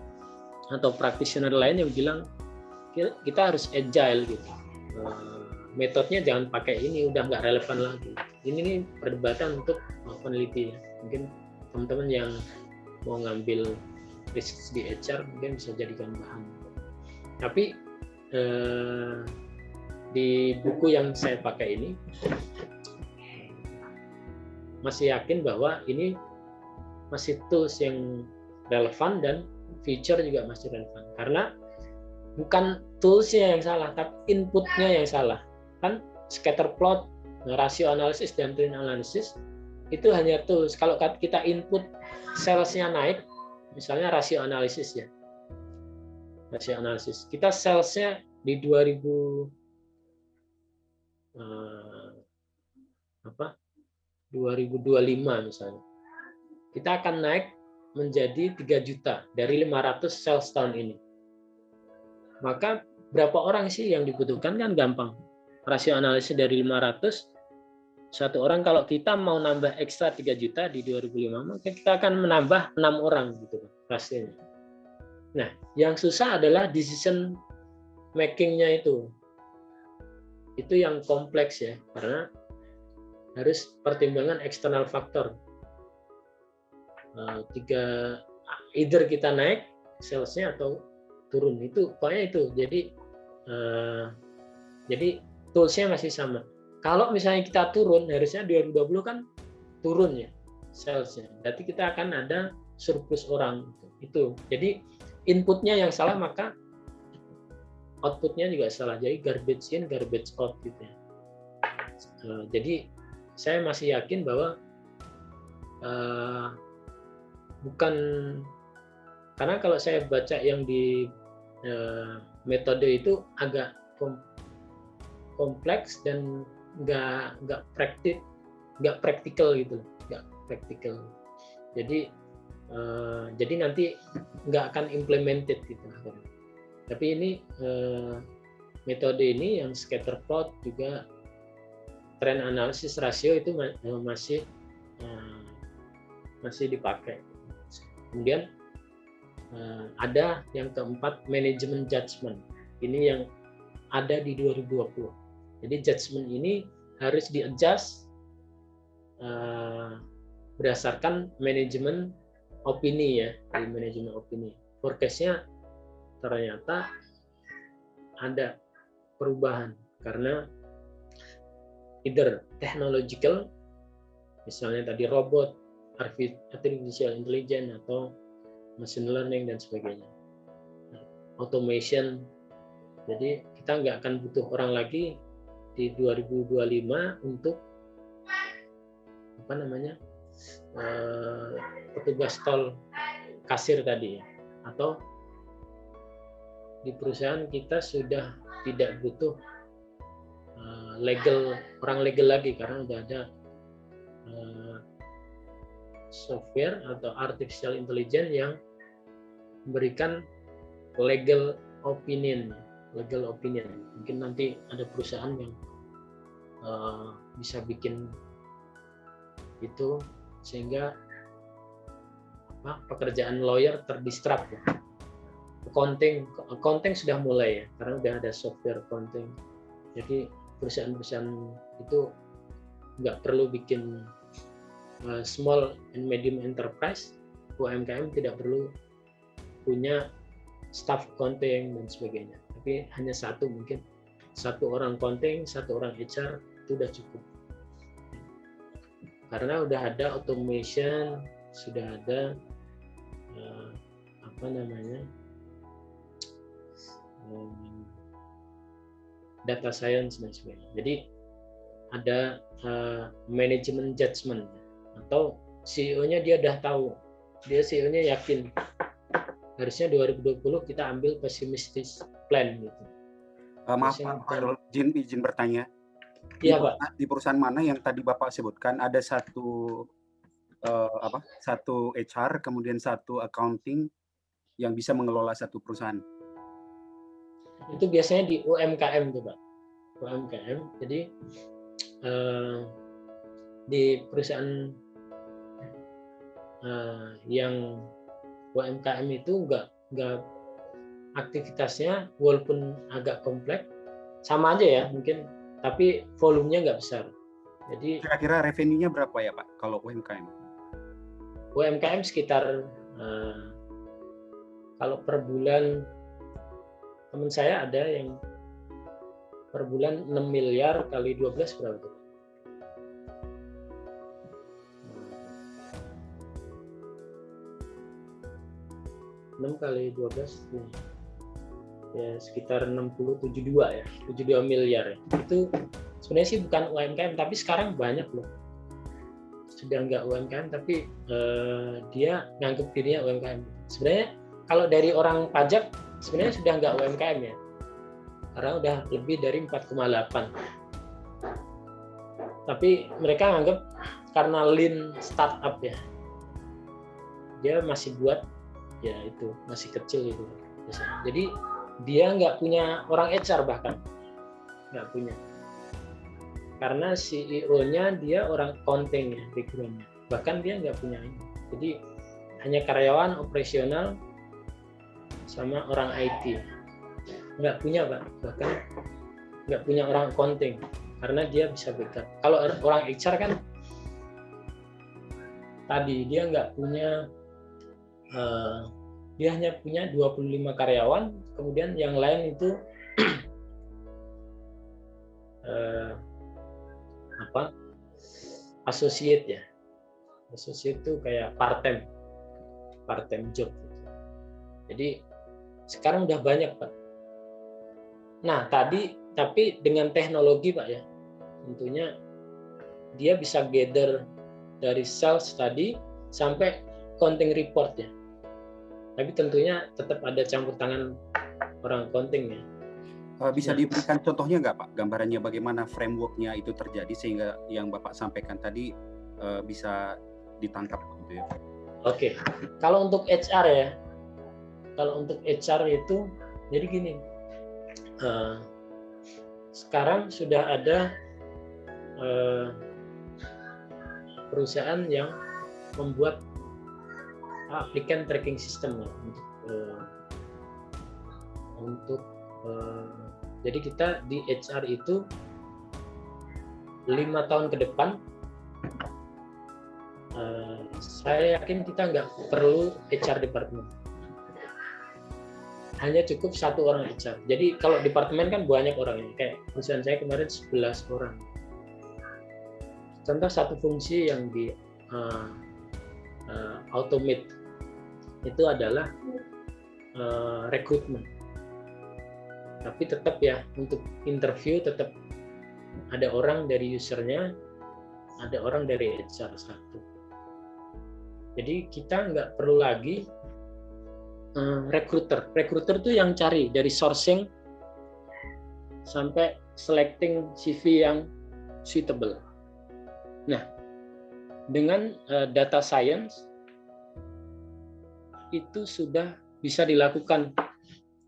Speaker 1: atau practitioner lain yang bilang kita harus agile gitu. Metodenya jangan pakai ini, udah nggak relevan lagi. Ini nih perdebatan untuk peneliti ya. Mungkin teman-teman yang mau ngambil research di HR mungkin bisa jadikan bahan. Tapi di buku yang saya pakai ini masih yakin bahwa ini masih tools yang relevan dan feature juga masih relevan, karena bukan toolsnya yang salah, tapi inputnya yang salah. Kan scatter plot, rasio analisis, dan trend analysis itu hanya tools. Kalau kita input salesnya naik, misalnya rasio analisis ya, rasio analisis, kita salesnya di 2025 misalnya, kita akan naik menjadi 3 juta dari 500 sales tahun ini. Maka berapa orang sih yang dibutuhkan? Kan gampang. Rasio analisis dari 500, satu orang kalau kita mau nambah ekstra 3 juta di 2005, maka kita akan menambah 6 orang gitu rasionya. Nah, yang susah adalah decision making-nya itu. Itu yang kompleks ya, karena harus pertimbangan eksternal faktor. Either kita naik salesnya atau turun, itu pokoknya itu. Jadi toolsnya masih sama. Kalau misalnya kita turun, harusnya 2020 kan turun ya salesnya, berarti kita akan ada surplus orang itu. Jadi inputnya yang salah, maka outputnya juga salah. Jadi garbage in, garbage out gitu ya. Jadi saya masih yakin bahwa bukan, karena kalau saya baca yang di metode itu agak kompleks dan nggak praktikal gitu, nggak praktikal. Jadi nanti nggak akan implemented gitu. Tapi ini metode ini yang scatter plot juga trend analysis rasio itu masih dipakai. Kemudian ada yang keempat, management judgment. Ini yang ada di 2020. Jadi judgment ini harus di-adjust berdasarkan manajemen opini ya, dari manajemen opini. Forecast-nya ternyata ada perubahan karena either technological, misalnya tadi robot, artificial intelligence atau machine learning dan sebagainya, automation. Jadi kita nggak akan butuh orang lagi di 2025 untuk petugas tol kasir tadi ya, atau di perusahaan kita sudah tidak butuh orang legal lagi karena udah ada software atau artificial intelligence yang memberikan legal opinion. Mungkin nanti ada perusahaan yang bisa bikin itu sehingga pekerjaan lawyer terdistract ya. Accounting sudah mulai ya, karena udah ada software accounting. Jadi perusahaan-perusahaan itu nggak perlu bikin small and medium enterprise, UMKM tidak perlu punya staff accounting dan sebagainya. Tapi hanya mungkin satu orang accounting, satu orang HR itu udah cukup. Karena udah ada automation, sudah ada data science dan sebagainya. Jadi ada management judgment, atau CEO-nya dia udah tahu, CEO-nya yakin harusnya 2020 kita ambil pessimistic plan gitu.
Speaker 3: Maaf Pak, izin bertanya.
Speaker 1: Iya Pak.
Speaker 3: Di perusahaan mana yang tadi Bapak sebutkan ada satu HR kemudian satu accounting yang bisa mengelola satu perusahaan?
Speaker 1: Itu biasanya di UMKM tuh Pak. UMKM. Jadi di perusahaan yang UMKM itu nggak aktivitasnya walaupun agak kompleks sama aja ya mungkin, tapi volumenya nggak besar. Jadi
Speaker 3: kira-kira revenue-nya berapa ya Pak kalau UMKM?
Speaker 1: UMKM sekitar kalau per bulan, teman saya ada yang per bulan 6 miliar kali 12 berapa tuh? 6 kali 12 ya sekitar 72 ya, 72 miliar ya. Itu sebenarnya sih bukan UMKM, tapi sekarang banyak loh sudah nggak UMKM tapi dia nganggep dirinya UMKM. Sebenarnya kalau dari orang pajak sebenarnya sudah nggak UMKM ya, karena udah lebih dari 4,8. Tapi mereka nganggep karena lean startup ya, dia masih buat ya itu masih kecil itu. Jadi dia nggak punya orang HR, bahkan nggak punya, karena CEO-nya dia orang accounting ya background-nya, bahkan dia nggak punya ini. Jadi hanya karyawan operasional sama orang IT, nggak punya Pak, bahkan nggak punya orang accounting karena dia bisa backup. Kalau orang HR kan tadi dia nggak punya, dia hanya punya 25 karyawan, kemudian yang lain itu associate ya. Associate itu kayak part-time job. Jadi sekarang udah banyak Pak. Nah tapi dengan teknologi Pak ya, tentunya dia bisa gather dari sales tadi sampai accounting report ya. Tapi tentunya tetap ada campur tangan orang accounting ya.
Speaker 3: Bisa diberikan contohnya nggak Pak, gambarannya bagaimana framework-nya itu terjadi sehingga yang Bapak sampaikan tadi bisa ditangkap gitu ya.
Speaker 1: Oke, kalau untuk HR ya, kalau untuk HR itu jadi gini, sekarang sudah ada perusahaan yang membuat applicant tracking system ya, untuk jadi kita di HR itu 5 tahun ke depan saya yakin kita nggak perlu HR department, hanya cukup 1 orang HR. Jadi kalau departemen kan banyak orang, kayak perusahaan saya kemarin 11 orang. Contoh satu fungsi yang di automate itu adalah rekrutmen. Tapi tetap ya, untuk interview tetap ada orang dari usernya, ada orang dari HR satu. Jadi kita nggak perlu lagi recruiter. Recruiter tuh yang cari dari sourcing sampai selecting CV yang suitable. Nah, dengan data science itu sudah bisa dilakukan.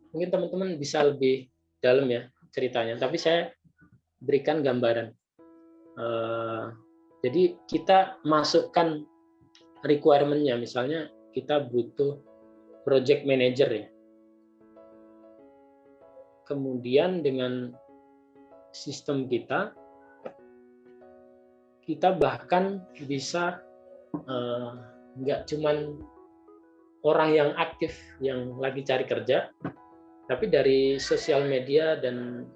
Speaker 1: Mungkin teman-teman bisa lebih dalam ya ceritanya, tapi saya berikan gambaran. Jadi kita masukkan requirement-nya, misalnya kita butuh project manager ya. Kemudian dengan sistem kita bahkan bisa nggak cuman orang yang aktif yang lagi cari kerja, tapi dari sosial media dan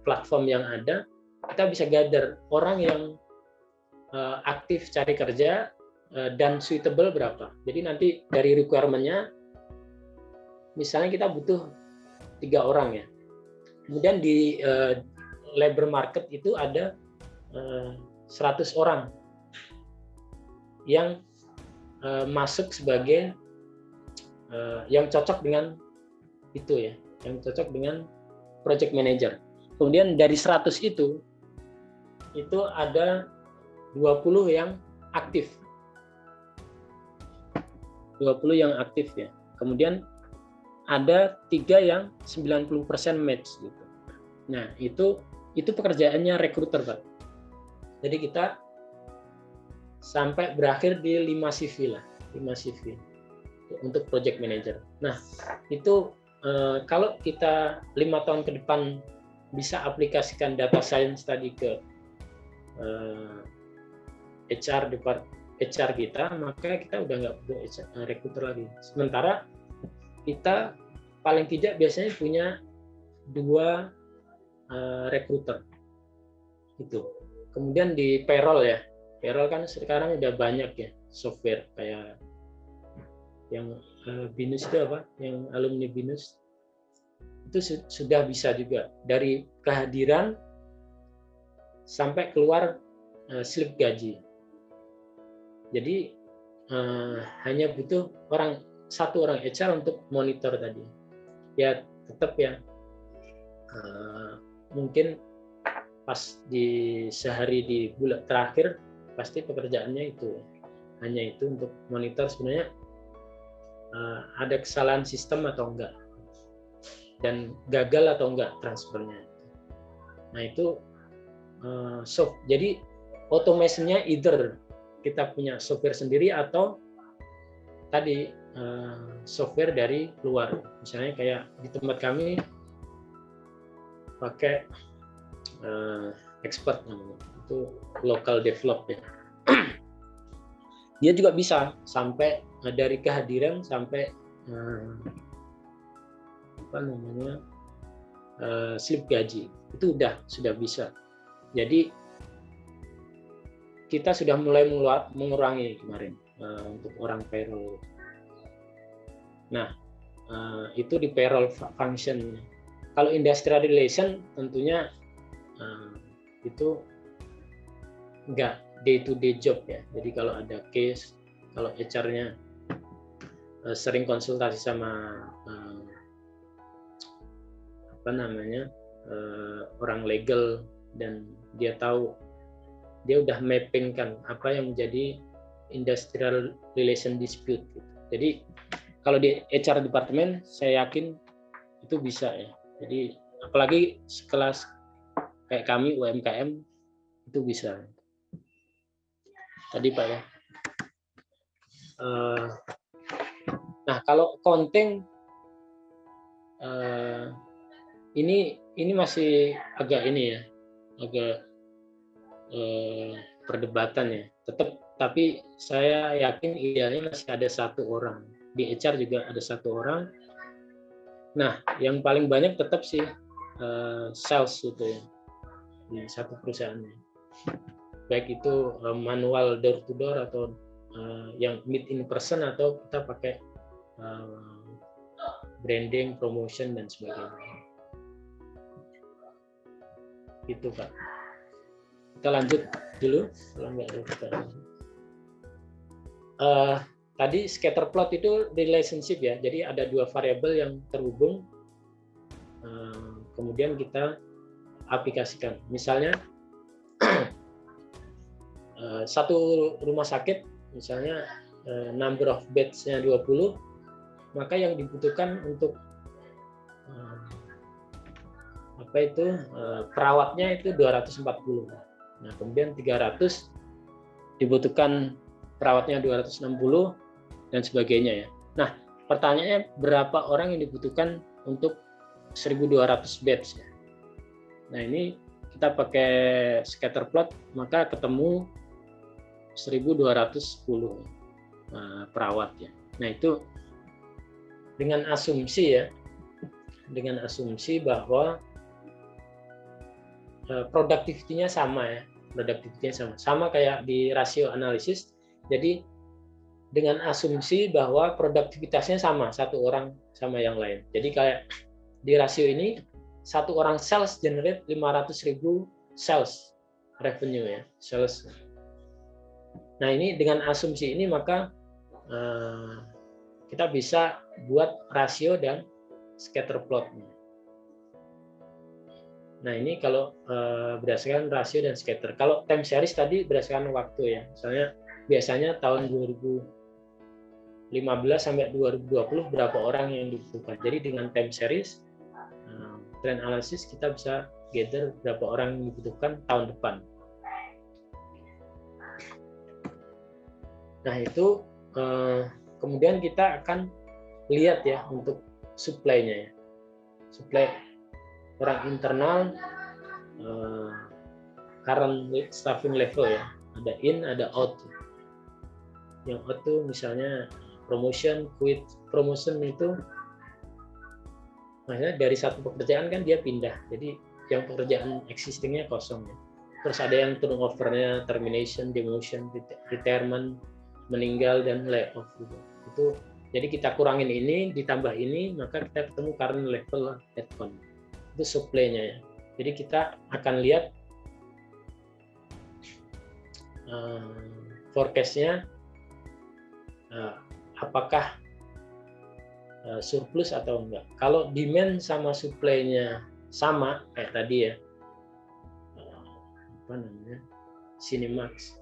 Speaker 1: platform yang ada, kita bisa gather orang yang aktif cari kerja dan suitable berapa. Jadi nanti dari requirement-nya, misalnya kita butuh 3 orang ya. Kemudian di labor market itu ada 100 orang yang masuk sebagai yang cocok dengan itu ya, yang cocok dengan project manager. Kemudian dari 100 itu ada 20 yang aktif. 20 yang aktif ya. Kemudian ada 3 yang 90% match gitu. Nah, itu pekerjaannya recruiter, Pak. Jadi kita sampai berakhir di 5 CV lah, 5 CV untuk project manager. Nah, itu kalau kita 5 tahun ke depan bisa aplikasikan data science tadi ke HR kita, maka kita udah nggak perlu recruiter lagi. Sementara kita paling tidak biasanya punya 2 recruiter itu. Kemudian di payroll ya, payroll kan sekarang udah banyak ya software kayak yang BINUS itu apa, yang alumni BINUS itu sudah bisa juga dari kehadiran sampai keluar slip gaji. Jadi hanya butuh 1 orang HR untuk monitor tadi. Ya tetap ya mungkin pas sehari di bulan terakhir pasti pekerjaannya itu hanya itu untuk monitor sebenarnya ada kesalahan sistem atau enggak dan gagal atau enggak transfernya. Nah itu jadi automation-nya either kita punya software sendiri atau tadi software dari luar. Misalnya kayak di tempat kami pakai expert namanya, itu local develop ya. Dia juga bisa sampai dari kehadiran sampai slip gaji itu sudah bisa. Jadi kita sudah mulai mengurangi kemarin untuk orang payroll. Nah itu di payroll function. Kalau industrial relation tentunya itu enggak day to day job ya. Jadi kalau ada case, kalau HR-nya sering konsultasi sama orang legal, dan dia tahu, dia udah mappingkan apa yang menjadi industrial relation dispute gitu. Jadi kalau di HR departemen saya yakin itu bisa ya. Jadi apalagi sekelas kayak kami UMKM itu bisa. Tadi Pak ya. Nah kalau accounting ini masih agak perdebatan ya. Tapi saya yakin idealnya masih ada satu orang. Di HR juga ada satu orang. Nah, yang paling banyak tetap sih sales itu ya di satu perusahaan. Baik itu manual door to door atau yang meet in person, atau kita pakai branding, promotion dan sebagainya. Gitu Pak. Kita lanjut dulu kalau nggak ada pertanyaan. Tadi scatter plot itu relationship ya, jadi ada dua variabel yang terhubung, kemudian kita aplikasikan. Misalnya satu rumah sakit, misalnya number of beds-nya 20, maka yang dibutuhkan untuk perawatnya itu 240. Nah, kemudian 300 dibutuhkan perawatnya 260 dan sebagainya ya. Nah, pertanyaannya berapa orang yang dibutuhkan untuk 1.200 beds ya. Nah, ini kita pakai scatter plot, maka ketemu 1.210 perawat ya. Nah, itu dengan asumsi bahwa produktivitinya sama ya. Sama kayak di rasio analisis. Jadi dengan asumsi bahwa produktivitasnya sama, satu orang sama yang lain. Jadi kayak di rasio ini, satu orang sales generate 500.000 sales revenue ya, sales. Nah, ini dengan asumsi ini maka kita bisa buat rasio dan scatter plotnya. Nah, ini kalau berdasarkan rasio dan scatter. Kalau time series tadi berdasarkan waktu ya. Misalnya biasanya tahun 2015 sampai 2020 berapa orang yang dibutuhkan. Jadi dengan time series trend analysis kita bisa gather berapa orang yang dibutuhkan tahun depan. Nah, itu kemudian kita akan lihat ya untuk supply-nya ya. Supply orang internal, current staffing level ya. Ada in, ada out. Yang out itu misalnya promotion, quit. Promotion itu maksudnya dari satu pekerjaan kan dia pindah. Jadi yang pekerjaan existingnya kosong ya. Terus ada yang turnover-nya, termination, demotion, retirement, meninggal dan layoff gitu. Itu jadi kita kurangin ini, ditambah ini, maka kita ketemu current level headcount. Itu supply-nya ya. Jadi kita akan lihat forecast-nya apakah surplus atau enggak. Kalau demand sama supply-nya sama kayak tadi ya, Cinemax,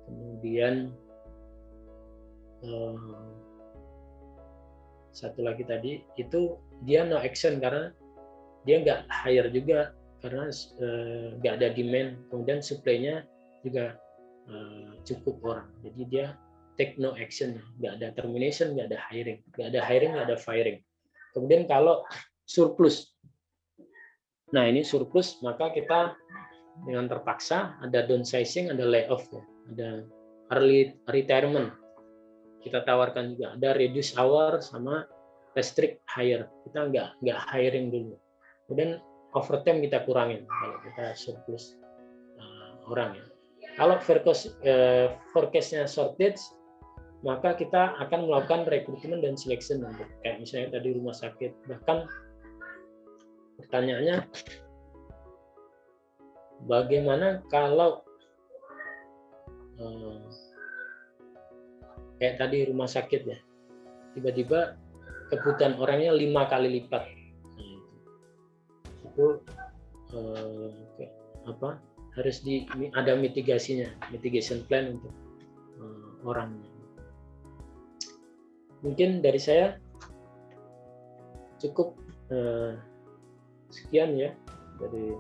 Speaker 1: kemudian satu lagi tadi itu dia no action karena dia nggak hire juga karena nggak ada demand, kemudian supply-nya juga cukup orang, jadi dia take no action, nggak ada termination, nggak ada hiring, nggak ada firing. Kemudian kalau surplus, nah ini surplus, maka kita dengan terpaksa ada downsizing, ada layoff, ya. Ada early retirement. Kita tawarkan juga ada reduce hour sama restrict hire. Kita nggak hiring dulu. Kemudian overtime kita kurangin kalau kita surplus orang ya. Kalau forecast-nya shortage, maka kita akan melakukan rekrutmen dan selection untuk kayak misalnya tadi rumah sakit. Bahkan pertanyaannya, bagaimana kalau eh, kayak tadi rumah sakit ya, tiba-tiba kebutuhan orangnya 5 kali lipat. Nah, itu harus ada mitigation plan untuk orangnya. Mungkin dari saya cukup sekian ya dari